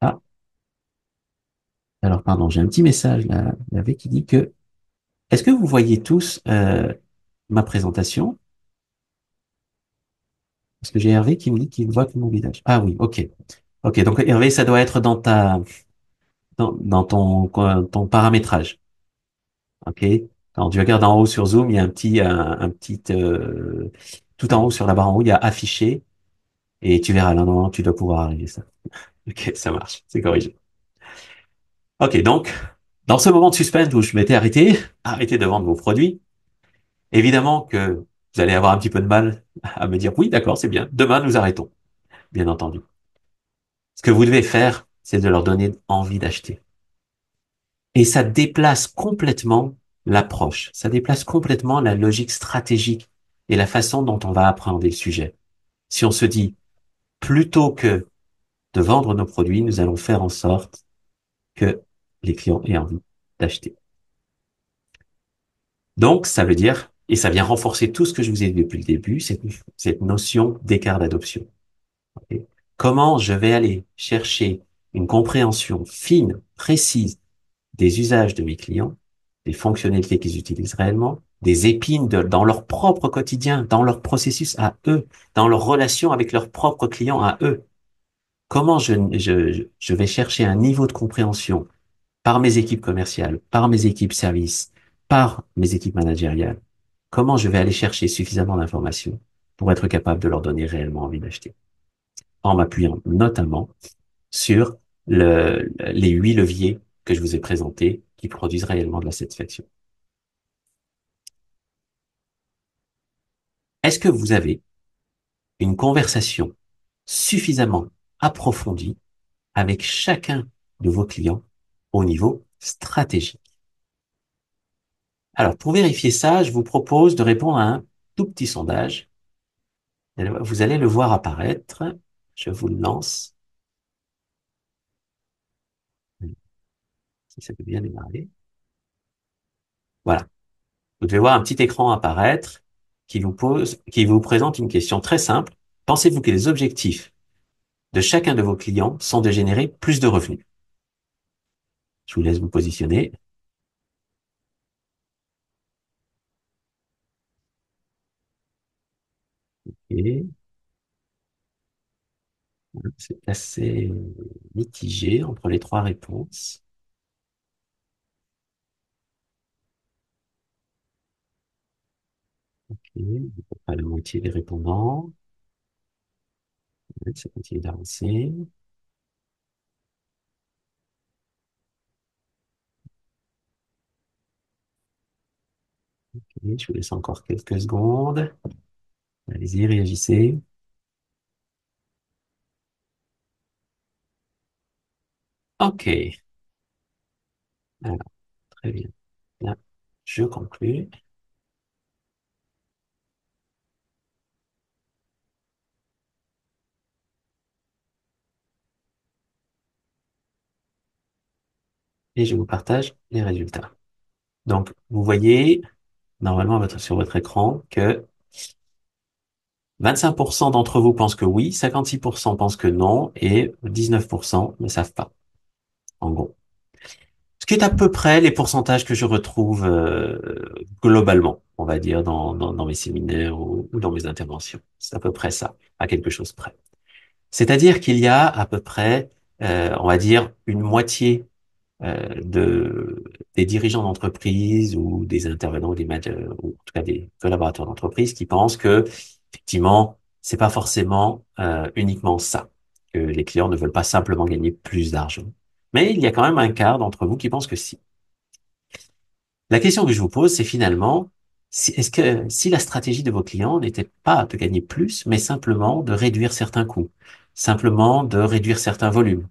Ah, alors pardon, j'ai un petit message là, qui dit que est-ce que vous voyez tous ma présentation? Parce que j'ai Hervé qui me dit qu'il voit que mon visage. Ah oui, ok. Ok, donc Hervé, ça doit être dans ton paramétrage. Ok. Quand tu regardes en haut sur Zoom, il y a un petit, tout en haut sur la barre en haut, il y a affiché et tu verras là, normalement, tu dois pouvoir arriver ça. Ok, ça marche, c'est corrigé. Ok, donc, dans ce moment de suspense où je m'étais arrêtez de vendre vos produits. Évidemment que vous allez avoir un petit peu de mal à me dire, oui, d'accord, c'est bien. Demain, nous arrêtons, bien entendu. Ce que vous devez faire, c'est de leur donner envie d'acheter. Et ça déplace complètement l'approche. Ça déplace complètement la logique stratégique et la façon dont on va appréhender le sujet. Si on se dit, plutôt que de vendre nos produits, nous allons faire en sorte que les clients aient envie d'acheter. Donc, ça veut dire, et ça vient renforcer tout ce que je vous ai dit depuis le début, cette notion d'écart d'adoption. Ok. Comment je vais aller chercher une compréhension fine, précise des usages de mes clients, des fonctionnalités qu'ils utilisent réellement, des épines dans leur propre quotidien, dans leur processus à eux, dans leur relation avec leurs propres clients à eux. Comment je vais chercher un niveau de compréhension par mes équipes commerciales, par mes équipes services, par mes équipes managériales. Comment je vais aller chercher suffisamment d'informations pour être capable de leur donner réellement envie d'acheter, en m'appuyant notamment sur les 8 leviers que je vous ai présentés qui produisent réellement de la satisfaction. Est-ce que vous avez une conversation suffisamment approfondie avec chacun de vos clients au niveau stratégique. Alors, pour vérifier ça, je vous propose de répondre à un tout petit sondage. Vous allez le voir apparaître. Je vous le lance. Si ça peut bien démarrer. Voilà. Vous devez voir un petit écran apparaître qui vous présente une question très simple. Pensez-vous que les objectifs de chacun de vos clients sont de générer plus de revenus? Je vous laisse vous positionner. Et c'est assez mitigé entre les trois réponses. Et à peu près la moitié des répondants. Ça continue d'avancer. Et je vous laisse encore quelques secondes. Allez-y, réagissez. OK. Alors, très bien. Là, je conclue. Et je vous partage les résultats. Donc, vous voyez normalement sur votre écran que 25% d'entre vous pensent que oui, 56% pensent que non et 19% ne savent pas, en gros. Ce qui est à peu près les pourcentages que je retrouve globalement, on va dire, dans mes séminaires ou dans mes interventions. C'est à peu près ça, à quelque chose près. C'est-à-dire qu'il y a à peu près, on va dire, une moitié des dirigeants d'entreprise ou des intervenants, ou en tout cas des collaborateurs d'entreprise qui pensent que effectivement, c'est pas forcément uniquement ça, que les clients ne veulent pas simplement gagner plus d'argent. Mais il y a quand même un quart d'entre vous qui pensent que si. La question que je vous pose, c'est finalement, est-ce que si la stratégie de vos clients n'était pas de gagner plus, mais simplement de réduire certains coûts, simplement de réduire certains volumes,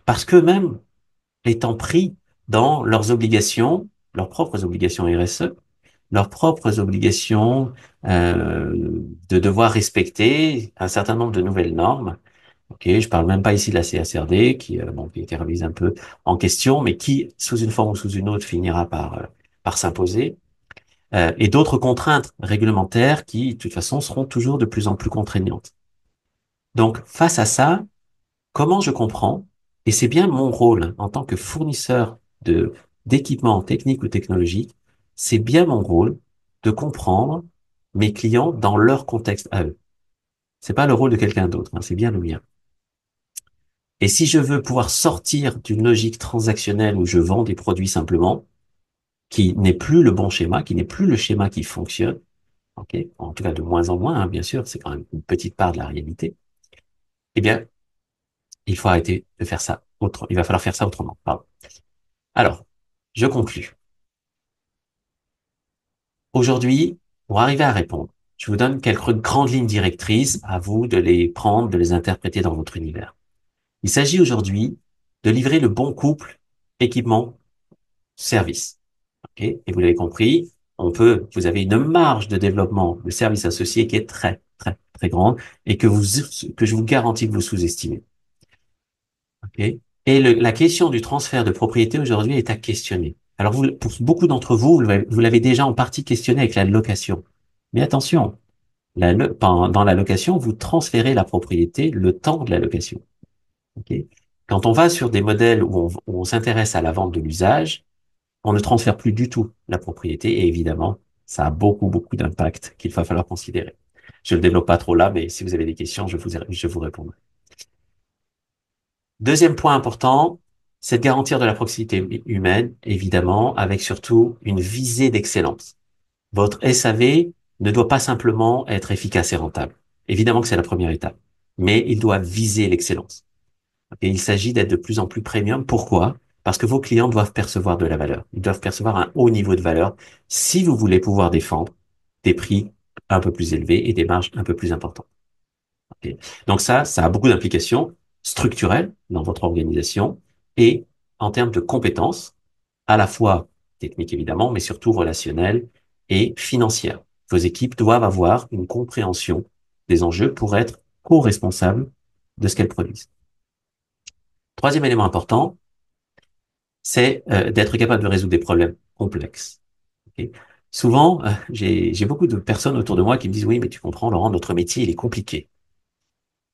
parce qu'eux-mêmes étant pris dans leurs obligations, leurs propres obligations RSE, leurs propres obligations de devoir respecter un certain nombre de nouvelles normes. Ok, je parle même pas ici de la CSRD bon, qui a été remise un peu en question, mais qui, sous une forme ou sous une autre, finira par s'imposer. Et d'autres contraintes réglementaires qui, de toute façon, seront toujours de plus en plus contraignantes. Donc, face à ça, comment je comprends, et c'est bien mon rôle en tant que fournisseur de d'équipements techniques ou technologiques, c'est bien mon rôle de comprendre mes clients dans leur contexte à eux. C'est pas le rôle de quelqu'un d'autre, hein, c'est bien le mien. Et si je veux pouvoir sortir d'une logique transactionnelle où je vends des produits simplement, qui n'est plus le bon schéma, qui n'est plus le schéma qui fonctionne, ok, en tout cas de moins en moins, hein, bien sûr, c'est quand même une petite part de la réalité, eh bien, il faut arrêter de faire ça il va falloir faire ça autrement. Pardon. Alors, je conclus. Aujourd'hui, pour arriver à répondre, je vous donne quelques grandes lignes directrices, à vous de les prendre, de les interpréter dans votre univers. Il s'agit aujourd'hui de livrer le bon couple équipement-service. Ok. Et vous l'avez compris, vous avez une marge de développement de services associés qui est très, très, très grande et que je vous garantis que vous sous-estimez. Ok. Et la question du transfert de propriété aujourd'hui est à questionner. Alors, pour beaucoup d'entre vous, vous l'avez déjà en partie questionné avec la location. Mais attention, dans la location, vous transférez la propriété le temps de la location. Ok. Quand on va sur des modèles où on s'intéresse à la vente de l'usage, on ne transfère plus du tout la propriété et évidemment, ça a beaucoup, beaucoup d'impact qu'il va falloir considérer. Je ne le développe pas trop là, mais si vous avez des questions, je vous répondrai. Deuxième point important, c'est de garantir de la proximité humaine, évidemment, avec surtout une visée d'excellence. Votre SAV ne doit pas simplement être efficace et rentable. Évidemment que c'est la première étape, mais il doit viser l'excellence. Et il s'agit d'être de plus en plus premium. Pourquoi? Parce que vos clients doivent percevoir de la valeur. Ils doivent percevoir un haut niveau de valeur si vous voulez pouvoir défendre des prix un peu plus élevés et des marges un peu plus importantes. Ok. Donc ça a beaucoup d'implications structurelles dans votre organisation et en termes de compétences, à la fois techniques évidemment, mais surtout relationnelles et financières. Vos équipes doivent avoir une compréhension des enjeux pour être co-responsables de ce qu'elles produisent. Troisième élément important, c'est d'être capable de résoudre des problèmes complexes. Ok. Souvent, j'ai beaucoup de personnes autour de moi qui me disent, oui, mais tu comprends, Laurent, notre métier, il est compliqué.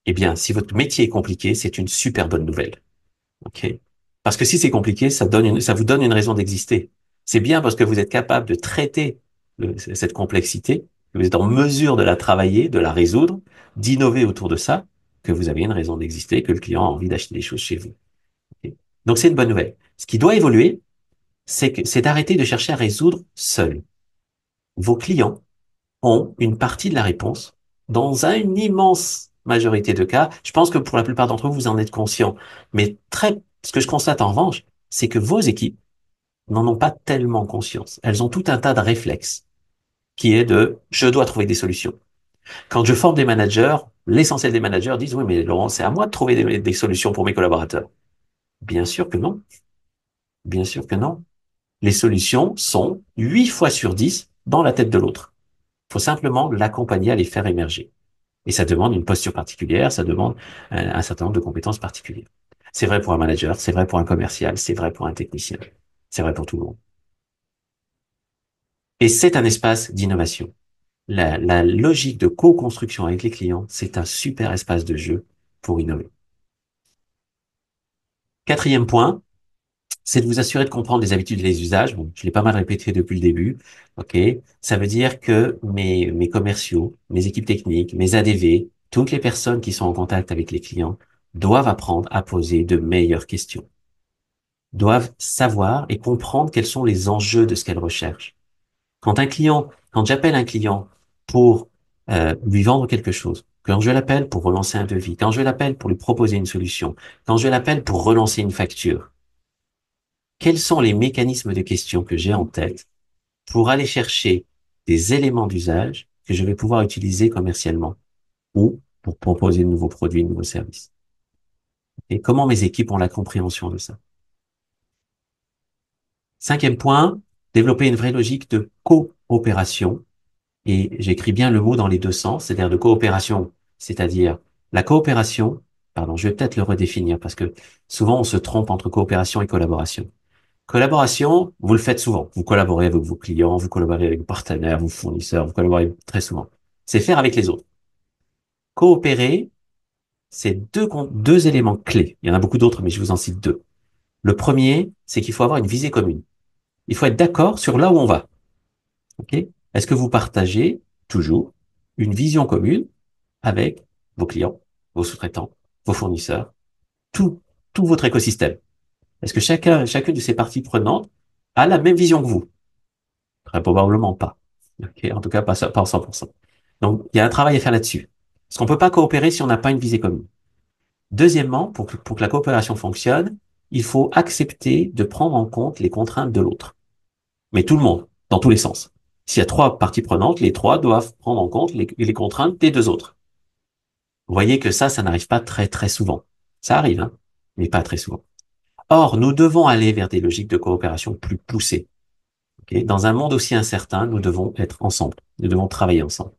Eh bien, si votre métier est compliqué, c'est une super bonne nouvelle. OK? Parce que si c'est compliqué, ça vous donne une raison d'exister. C'est bien parce que vous êtes capable de traiter cette complexité, que vous êtes en mesure de la travailler, de la résoudre, d'innover autour de ça, que vous avez une raison d'exister, que le client a envie d'acheter des choses chez vous. OK. Donc c'est une bonne nouvelle. Ce qui doit évoluer, c'est d'arrêter de chercher à résoudre seul. Vos clients ont une partie de la réponse dans une immense majorité de cas. Je pense que pour la plupart d'entre vous, vous en êtes conscient. Mais ce que je constate en revanche, c'est que vos équipes n'en ont pas tellement conscience. Elles ont tout un tas de réflexes qui est de je dois trouver des solutions. Quand je forme des managers, l'essentiel des managers disent oui, mais Laurent, c'est à moi de trouver des solutions pour mes collaborateurs. Bien sûr que non. Bien sûr que non. Les solutions sont 8 fois sur 10 dans la tête de l'autre. Il faut simplement l'accompagner à les faire émerger. Et ça demande une posture particulière, ça demande un certain nombre de compétences particulières. C'est vrai pour un manager, c'est vrai pour un commercial, c'est vrai pour un technicien, c'est vrai pour tout le monde. Et c'est un espace d'innovation. La logique de co-construction avec les clients, c'est un super espace de jeu pour innover. Quatrième point, c'est de vous assurer de comprendre les habitudes et les usages. Bon, je l'ai pas mal répété depuis le début. OK? Ça veut dire que mes commerciaux, mes équipes techniques, mes ADV, toutes les personnes qui sont en contact avec les clients doivent apprendre à poser de meilleures questions, doivent savoir et comprendre quels sont les enjeux de ce qu'elles recherchent. Quand j'appelle un client pour lui vendre quelque chose, quand je l'appelle pour relancer un devis, quand je l'appelle pour lui proposer une solution, quand je l'appelle pour relancer une facture, quels sont les mécanismes de questions que j'ai en tête pour aller chercher des éléments d'usage que je vais pouvoir utiliser commercialement ou pour proposer de nouveaux produits, de nouveaux services. Et comment mes équipes ont la compréhension de ça. Cinquième point, développer une vraie logique de coopération. Et j'écris bien le mot dans les deux sens, c'est-à-dire de coopération, c'est-à-dire la coopération, pardon, je vais peut-être le redéfinir parce que souvent on se trompe entre coopération et collaboration. Collaboration, vous le faites souvent. Vous collaborez avec vos clients, vous collaborez avec vos partenaires, vos fournisseurs, vous collaborez très souvent. C'est faire avec les autres. Coopérer, c'est deux éléments clés. Il y en a beaucoup d'autres, mais je vous en cite deux. Le premier, c'est qu'il faut avoir une visée commune. Il faut être d'accord sur là où on va. OK? Est-ce que vous partagez toujours une vision commune avec vos clients, vos sous-traitants, vos fournisseurs, tout, tout votre écosystème? Est-ce que chacune de ces parties prenantes a la même vision que vous? Très probablement pas. Ok, en tout cas, pas à 100%. Donc, il y a un travail à faire là-dessus. Parce qu'on peut pas coopérer si on n'a pas une visée commune. Deuxièmement, pour que la coopération fonctionne, il faut accepter de prendre en compte les contraintes de l'autre. Mais tout le monde, dans tous les sens. S'il y a trois parties prenantes, les trois doivent prendre en compte les contraintes des deux autres. Vous voyez que ça n'arrive pas très, très souvent. Ça arrive, hein, mais pas très souvent. Or, nous devons aller vers des logiques de coopération plus poussées. Ok. Dans un monde aussi incertain, nous devons être ensemble. Nous devons travailler ensemble.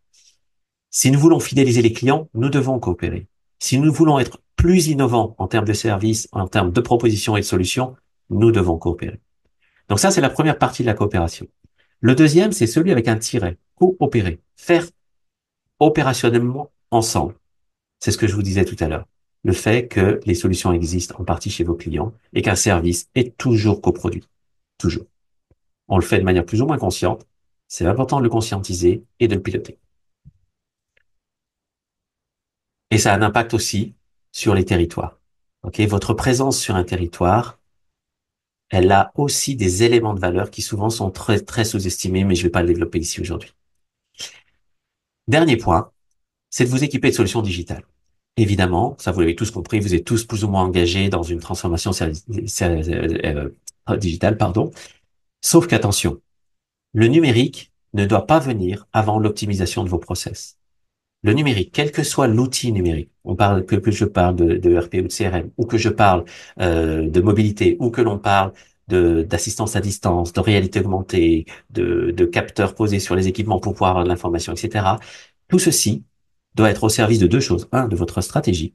Si nous voulons fidéliser les clients, nous devons coopérer. Si nous voulons être plus innovants en termes de services, en termes de propositions et de solutions, nous devons coopérer. Donc ça, c'est la première partie de la coopération. Le deuxième, c'est celui avec un tiret. Coopérer. Faire opérationnellement ensemble. C'est ce que je vous disais tout à l'heure. Le fait que les solutions existent en partie chez vos clients et qu'un service est toujours coproduit. Toujours. On le fait de manière plus ou moins consciente. C'est important de le conscientiser et de le piloter. Et ça a un impact aussi sur les territoires. Ok, votre présence sur un territoire, elle a aussi des éléments de valeur qui souvent sont très très sous-estimés, mais je ne vais pas le développer ici aujourd'hui. Dernier point, c'est de vous équiper de solutions digitales. Évidemment, ça vous l'avez tous compris, vous êtes tous plus ou moins engagés dans une transformation digitale, pardon. Sauf qu'attention, le numérique ne doit pas venir avant l'optimisation de vos process. Le numérique, quel que soit l'outil numérique, on parle que je parle de ERP ou de CRM, ou que je parle de mobilité, ou que l'on parle d'assistance à distance, de réalité augmentée, de capteurs posés sur les équipements pour pouvoir avoir de l'information, etc. Tout ceci doit être au service de deux choses. Un, de votre stratégie.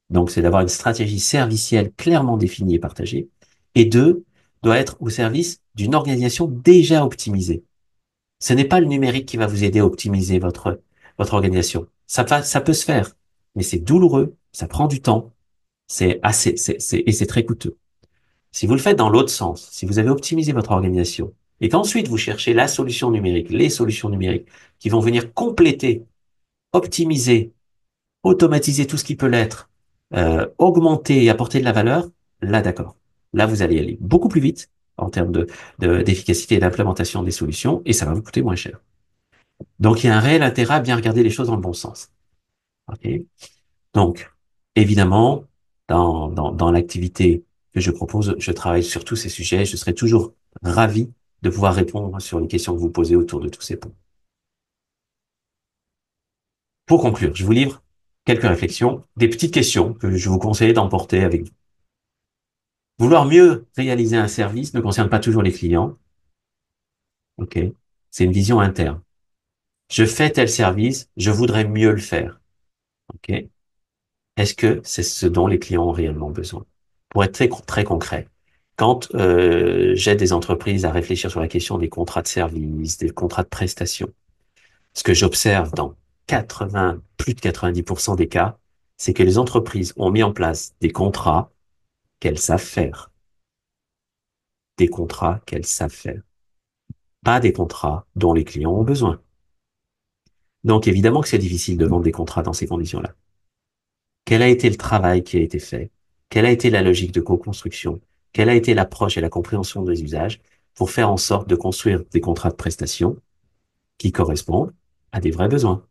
Donc, c'est d'avoir une stratégie servicielle clairement définie et partagée. Et deux, doit être au service d'une organisation déjà optimisée. Ce n'est pas le numérique qui va vous aider à optimiser votre organisation. Ça peut se faire, mais c'est douloureux, ça prend du temps, et c'est très coûteux. Si vous le faites dans l'autre sens, si vous avez optimisé votre organisation, et qu'ensuite vous cherchez la solution numérique, les solutions numériques qui vont venir compléter, optimiser, automatiser tout ce qui peut l'être, augmenter et apporter de la valeur, là d'accord. Là, vous allez aller beaucoup plus vite en termes d'efficacité et d'implémentation des solutions, et ça va vous coûter moins cher. Donc, il y a un réel intérêt à bien regarder les choses dans le bon sens. Ok. Donc, évidemment, dans l'activité que je propose, je travaille sur tous ces sujets. Je serai toujours ravi de pouvoir répondre sur les questions que vous posez autour de tous ces points. Pour conclure, je vous livre quelques réflexions, des petites questions que je vous conseille d'emporter avec vous. Vouloir mieux réaliser un service ne concerne pas toujours les clients. Ok. C'est une vision interne. Je fais tel service, je voudrais mieux le faire. Ok. Est-ce que c'est ce dont les clients ont réellement besoin? Pour être très concret, quand j'aide des entreprises à réfléchir sur la question des contrats de service, des contrats de prestation, ce que j'observe dans plus de 90% des cas, c'est que les entreprises ont mis en place des contrats qu'elles savent faire, des contrats qu'elles savent faire, pas des contrats dont les clients ont besoin. Donc évidemment que c'est difficile de vendre des contrats dans ces conditions-là. Quel a été le travail qui a été fait? Quelle a été la logique de co-construction? Quelle a été l'approche et la compréhension des usages pour faire en sorte de construire des contrats de prestation qui correspondent à des vrais besoins?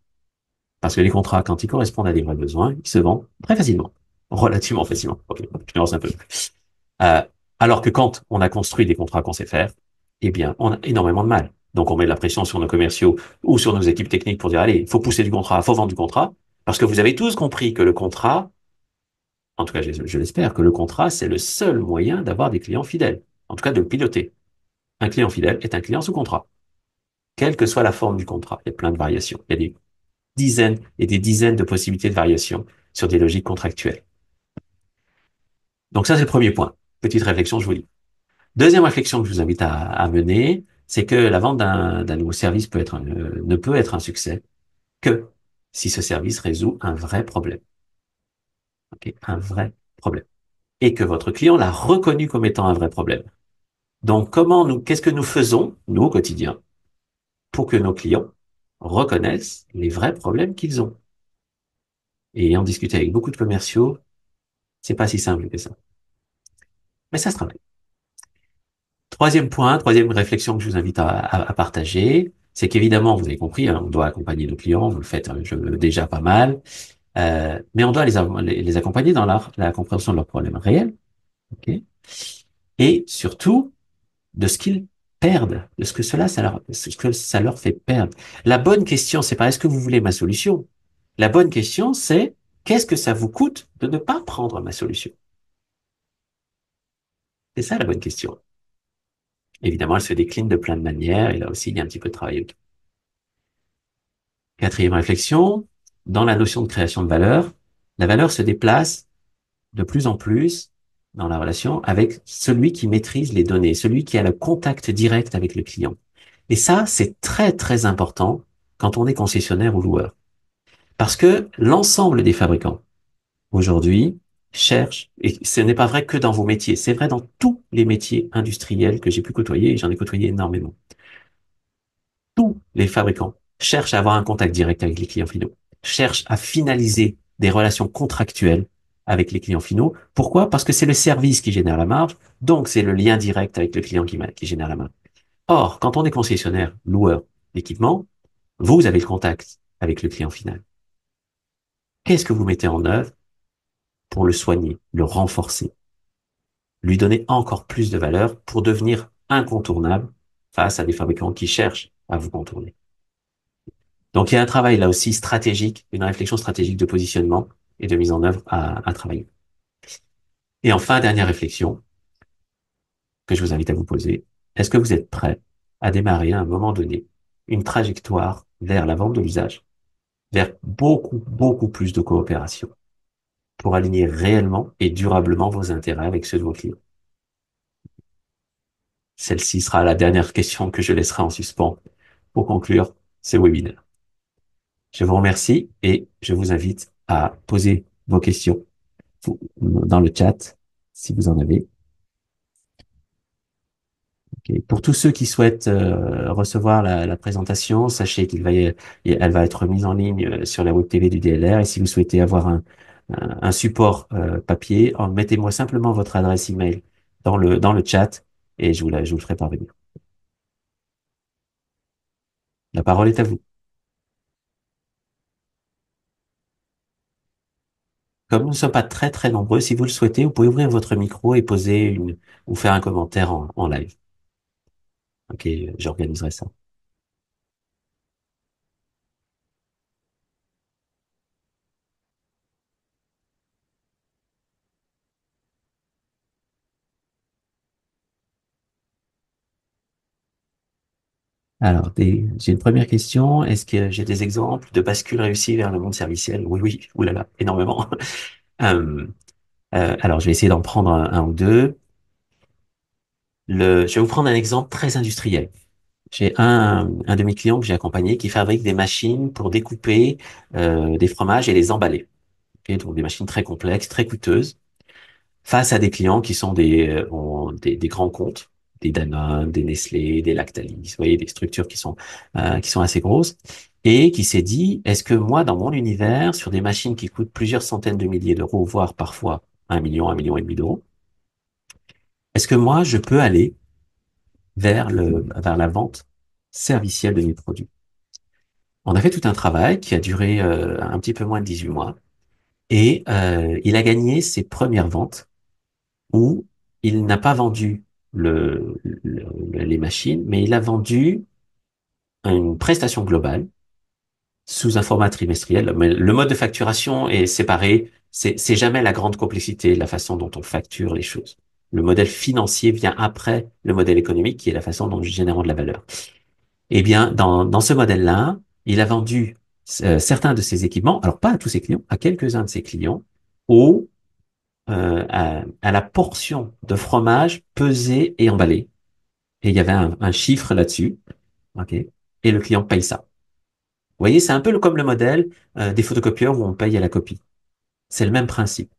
Parce que les contrats, quand ils correspondent à des vrais besoins, ils se vendent très facilement, relativement facilement. Ok, je nuance un peu. Euh, alors que quand on a construit des contrats qu'on sait faire, eh bien, on a énormément de mal. Donc, on met de la pression sur nos commerciaux ou sur nos équipes techniques pour dire, allez, il faut pousser du contrat, il faut vendre du contrat, parce que vous avez tous compris que le contrat, en tout cas, je l'espère, que le contrat, c'est le seul moyen d'avoir des clients fidèles. En tout cas, de le piloter. Un client fidèle est un client sous contrat. Quelle que soit la forme du contrat. Il y a plein de variations. Il y a des dizaines et des dizaines de possibilités de variations sur des logiques contractuelles. Donc ça, c'est le premier point. Petite réflexion, je vous dis. Deuxième réflexion que je vous invite à mener, c'est que la vente d'un nouveau service ne peut être un succès que si ce service résout un vrai problème. Ok, un vrai problème. Et que votre client l'a reconnu comme étant un vrai problème. Donc, qu'est-ce que nous faisons, nous, au quotidien, pour que nos clients reconnaissent les vrais problèmes qu'ils ont? Et ayant discuté avec beaucoup de commerciaux, c'est pas si simple que ça. Mais ça se travaille. Troisième point, troisième réflexion que je vous invite à partager, c'est qu'évidemment, vous avez compris, hein, on doit accompagner nos clients, vous le faites déjà pas mal, mais on doit les accompagner dans la compréhension de leurs problèmes réels, ok, et surtout de ce qu'ils perdent, de ce que ça leur fait perdre. La bonne question, c'est pas est-ce que vous voulez ma solution? La bonne question, c'est qu'est-ce que ça vous coûte de ne pas prendre ma solution? C'est ça la bonne question. Évidemment, elle se décline de plein de manières, et là aussi, il y a un petit peu de travail autour. Quatrième réflexion, dans la notion de création de valeur, la valeur se déplace de plus en plus dans la relation avec celui qui maîtrise les données, celui qui a le contact direct avec le client. Et ça, c'est très, très important quand on est concessionnaire ou loueur. Parce que l'ensemble des fabricants, aujourd'hui, cherchent, et ce n'est pas vrai que dans vos métiers, c'est vrai dans tous les métiers industriels que j'ai pu côtoyer, et j'en ai côtoyé énormément. Tous les fabricants cherchent à avoir un contact direct avec les clients finaux, cherchent à finaliser des relations contractuelles avec les clients finaux. Pourquoi? Parce que c'est le service qui génère la marge, donc c'est le lien direct avec le client qui génère la marge. Or, quand on est concessionnaire, loueur d'équipement, vous avez le contact avec le client final. Qu'est-ce que vous mettez en œuvre pour le soigner, le renforcer, lui donner encore plus de valeur pour devenir incontournable face à des fabricants qui cherchent à vous contourner? Donc, il y a un travail là aussi stratégique, une réflexion stratégique de positionnement et de mise en œuvre à travailler. Et enfin, dernière réflexion que je vous invite à vous poser. Est-ce que vous êtes prêt à démarrer à un moment donné une trajectoire vers la vente de l'usage, vers beaucoup, beaucoup plus de coopération pour aligner réellement et durablement vos intérêts avec ceux de vos clients? Celle-ci sera la dernière question que je laisserai en suspens pour conclure ce webinaire. Je vous remercie et je vous invite à poser vos questions dans le chat si vous en avez. Ok. Pour tous ceux qui souhaitent recevoir la présentation, sachez elle va être mise en ligne sur la web TV du DLR. Et si vous souhaitez avoir un support papier, mettez-moi simplement votre adresse email dans le chat et je vous le ferai parvenir. La parole est à vous. Comme nous ne sommes pas très très nombreux, si vous le souhaitez, vous pouvez ouvrir votre micro et ou faire un commentaire en live. Ok, j'organiserai ça. Alors, j'ai une première question. Est-ce que j'ai des exemples de bascule réussie vers le monde serviciel? Oui, oui, oulala, énormément. Euh, alors, je vais essayer d'en prendre un ou deux. Je vais vous prendre un exemple très industriel. J'ai un de mes clients que j'ai accompagné qui fabrique des machines pour découper des fromages et les emballer. Ok, donc des machines très complexes, très coûteuses, face à des clients qui sont des grands comptes, des Danone, des Nestlé, des Lactalis, vous voyez, des structures qui sont assez grosses, et qui s'est dit, est-ce que moi, dans mon univers, sur des machines qui coûtent plusieurs centaines de milliers d'euros, voire parfois 1 million et demi d'euros, est-ce que moi, je peux aller vers la vente servicielle de mes produits? On a fait tout un travail qui a duré un petit peu moins de 18 mois, et il a gagné ses premières ventes où il n'a pas vendu les machines, mais il a vendu une prestation globale sous un format trimestriel. Mais le mode de facturation est séparé. C'est jamais la grande complexité, la façon dont on facture les choses. Le modèle financier vient après le modèle économique, qui est la façon dont nous générons de la valeur. Eh bien, dans ce modèle-là, il a vendu certains de ses équipements, alors pas à tous ses clients, à quelques-uns de ses clients, au à la portion de fromage pesé et emballé. Et il y avait un chiffre là-dessus, ok? Et le client paye ça. Vous voyez, c'est un peu comme le modèle des photocopieurs où on paye à la copie. C'est le même principe.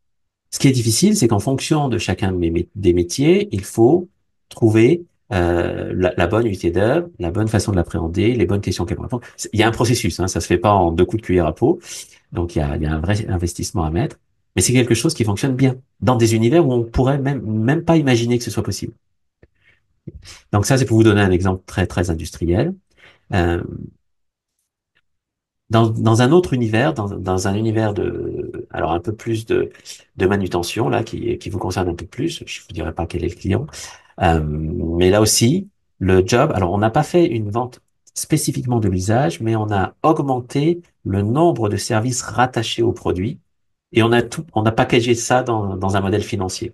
Ce qui est difficile, c'est qu'en fonction de chacun des métiers, il faut trouver la bonne unité d'œuvre, la bonne façon de l'appréhender, les bonnes questions qu'elle répond. Il y a un processus, hein, ça se fait pas en deux coups de cuillère à peau. Donc il y a un vrai investissement à mettre, mais c'est quelque chose qui fonctionne bien dans des univers où on pourrait même pas imaginer que ce soit possible. Donc ça, c'est pour vous donner un exemple très très industriel. Euh, dans un autre univers, dans un univers alors un peu plus de manutention là, qui vous concerne un peu plus. Je vous dirai pas quel est le client, mais là aussi, le job. Alors on n'a pas fait une vente spécifiquement de l'usage, mais on a augmenté le nombre de services rattachés au produit et on a packagé ça dans un modèle financier.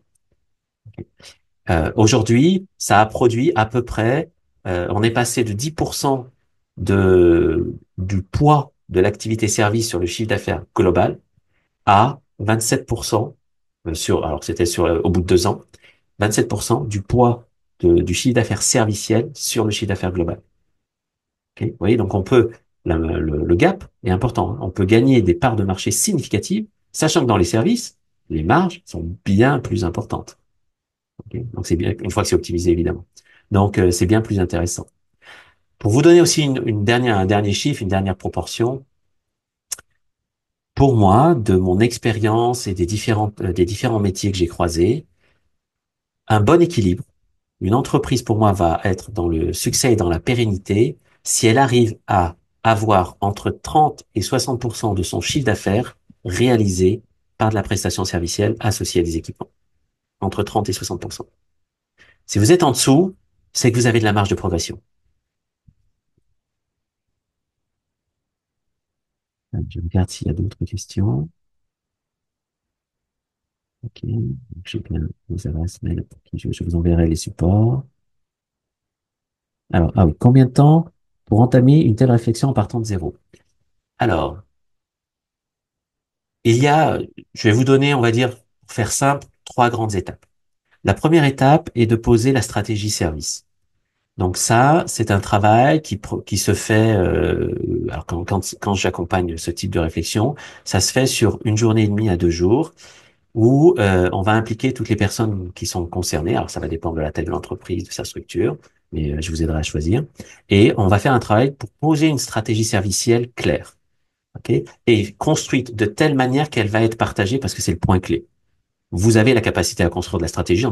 Aujourd'hui, ça a produit à peu près, on est passé de 10% du poids de l'activité service sur le chiffre d'affaires global à 27% alors c'était au bout de 2 ans, 27% du poids du chiffre d'affaires serviciel sur le chiffre d'affaires global. Ok. Vous voyez, donc le gap est important, hein. On peut gagner des parts de marché significatives, sachant que dans les services, les marges sont bien plus importantes. Ok. Donc c'est bien, une fois que c'est optimisé, évidemment. Donc c'est bien plus intéressant. Pour vous donner aussi un dernier chiffre, une dernière proportion, pour moi, de mon expérience et des différents métiers que j'ai croisés, un bon équilibre, une entreprise pour moi va être dans le succès et dans la pérennité si elle arrive à avoir entre 30 et 60% de son chiffre d'affaires réalisé par de la prestation servicielle associée à des équipements. Entre 30 et 60%. Si vous êtes en dessous, c'est que vous avez de la marge de progression. Je regarde s'il y a d'autres questions. Ok, donc j'ai bien vos adresses mail pour qui je vous enverrai les supports. Alors, ah oui, combien de temps pour entamer une telle réflexion en partant de zéro? Alors, il y a, je vais vous donner, on va dire, pour faire simple, trois grandes étapes. La première étape est de poser la stratégie service. Donc ça, c'est un travail qui se fait, alors quand j'accompagne ce type de réflexion, ça se fait sur une journée et demie à 2 jours, où on va impliquer toutes les personnes qui sont concernées. Alors ça va dépendre de la taille de l'entreprise, de sa structure, mais je vous aiderai à choisir. Et on va faire un travail pour poser une stratégie servicielle claire, ok, et construite de telle manière qu'elle va être partagée parce que c'est le point clé. Vous avez la capacité à construire de la stratégie, j'en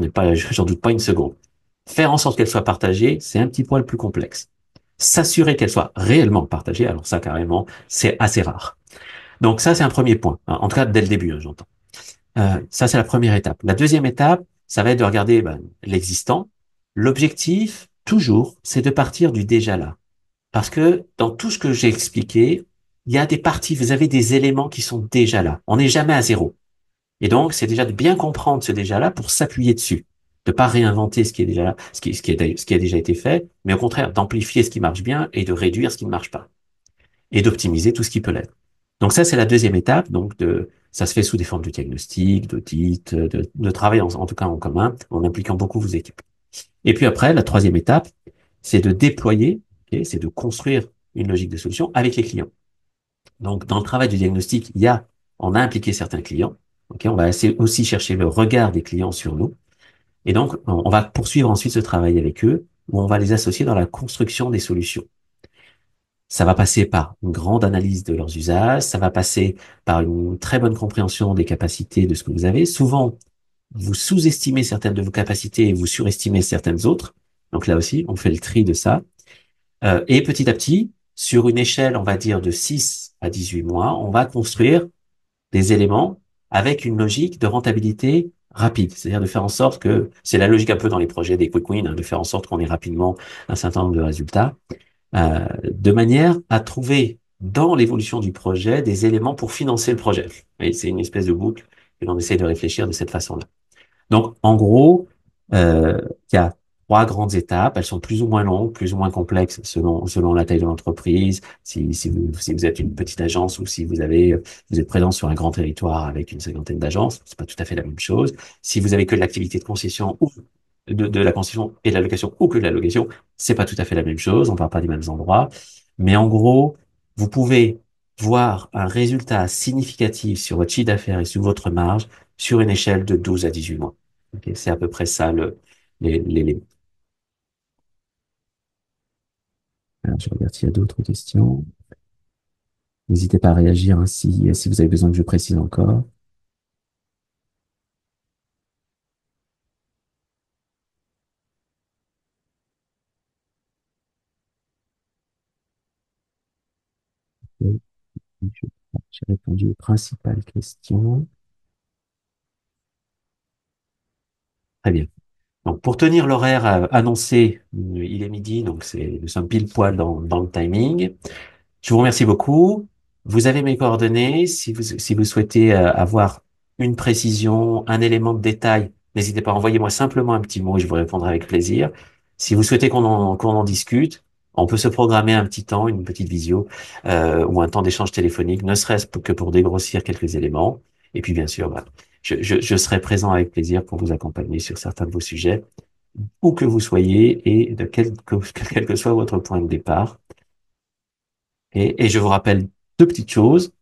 doute pas une seconde. Faire en sorte qu'elle soit partagée, c'est un petit poil plus complexe. S'assurer qu'elle soit réellement partagée, alors ça carrément, c'est assez rare. Donc ça, c'est un premier point. En tout cas, dès le début, hein, j'entends. Ça, c'est la première étape. La deuxième étape, ça va être de regarder l'existant. L'objectif, toujours, c'est de partir du déjà là. Parce que dans tout ce que j'ai expliqué, il y a des parties, vous avez des éléments qui sont déjà là. On n'est jamais à zéro. Et donc, c'est déjà de bien comprendre ce déjà-là pour s'appuyer dessus. De pas réinventer ce qui est déjà là, ce qui a déjà été fait, mais au contraire, d'amplifier ce qui marche bien et de réduire ce qui ne marche pas. Et d'optimiser tout ce qui peut l'être. Donc ça, c'est la deuxième étape. Ça se fait sous des formes de diagnostic, d'audit, de travail en tout cas en commun, en impliquant beaucoup vos équipes. Et puis après, la troisième étape, c'est de déployer, ok, c'est de construire une logique de solution avec les clients. Donc, dans le travail du diagnostic, on a impliqué certains clients. Ok, on va aussi chercher le regard des clients sur nous. Et donc, on va poursuivre ensuite ce travail avec eux, où on va les associer dans la construction des solutions. Ça va passer par une grande analyse de leurs usages, ça va passer par une très bonne compréhension des capacités de ce que vous avez. Souvent, vous sous-estimez certaines de vos capacités et vous surestimez certaines autres. Donc là aussi, on fait le tri de ça. Et petit à petit, sur une échelle, on va dire, de 6 à 18 mois, on va construire des éléments avec une logique de rentabilité rapide. C'est-à-dire de faire en sorte que, c'est la logique un peu dans les projets des quick wins, hein, de faire en sorte qu'on ait rapidement un certain nombre de résultats, de manière à trouver dans l'évolution du projet des éléments pour financer le projet. Et c'est une espèce de boucle et l'on essaie de réfléchir de cette façon-là. Donc, en gros, il y a trois grandes étapes. Elles sont plus ou moins longues, plus ou moins complexes selon la taille de l'entreprise. Si vous êtes une petite agence ou si vous êtes présent sur un grand territoire avec une cinquantaine d'agences, c'est pas tout à fait la même chose. Si vous avez que de l'activité de concession ou de la concession et de la location ou que de la location, c'est pas tout à fait la même chose. On parle pas des mêmes endroits. Mais en gros, vous pouvez voir un résultat significatif sur votre chiffre d'affaires et sur votre marge sur une échelle de 12 à 18 mois. Ok, c'est à peu près ça l'élément. Alors, je regarde s'il y a d'autres questions. N'hésitez pas à réagir hein, si vous avez besoin que je précise encore. Ok, je- J'ai répondu aux principales questions. Très bien. Donc, pour tenir l'horaire annoncé, il est midi, donc nous sommes pile poil dans le timing. Je vous remercie beaucoup. Vous avez mes coordonnées. Si vous souhaitez avoir une précision, un élément de détail, n'hésitez pas, envoyez-moi simplement un petit mot et je vous répondrai avec plaisir. Si vous souhaitez qu'on en discute, on peut se programmer un petit temps, une petite visio ou un temps d'échange téléphonique, ne serait-ce que pour dégrossir quelques éléments. Et puis bien sûr, bah, je serai présent avec plaisir pour vous accompagner sur certains de vos sujets, où que vous soyez et quel que soit votre point de départ. Et je vous rappelle deux petites choses.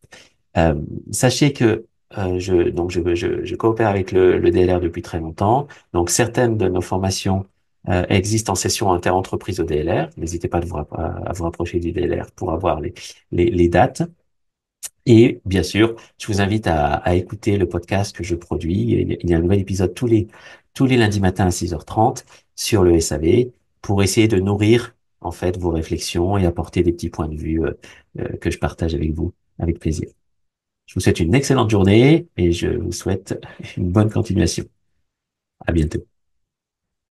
Euh, Sachez que je coopère avec le DLR depuis très longtemps. Donc certaines de nos formations existent en session inter-entreprise au DLR. N'hésitez pas à vous rapprocher du DLR pour avoir les dates. Et bien sûr, je vous invite à écouter le podcast que je produis. Il y a un nouvel épisode tous les lundis matins à 6h30 sur le SAV pour essayer de nourrir en fait vos réflexions et apporter des petits points de vue que je partage avec vous avec plaisir. Je vous souhaite une excellente journée et je vous souhaite une bonne continuation. À bientôt.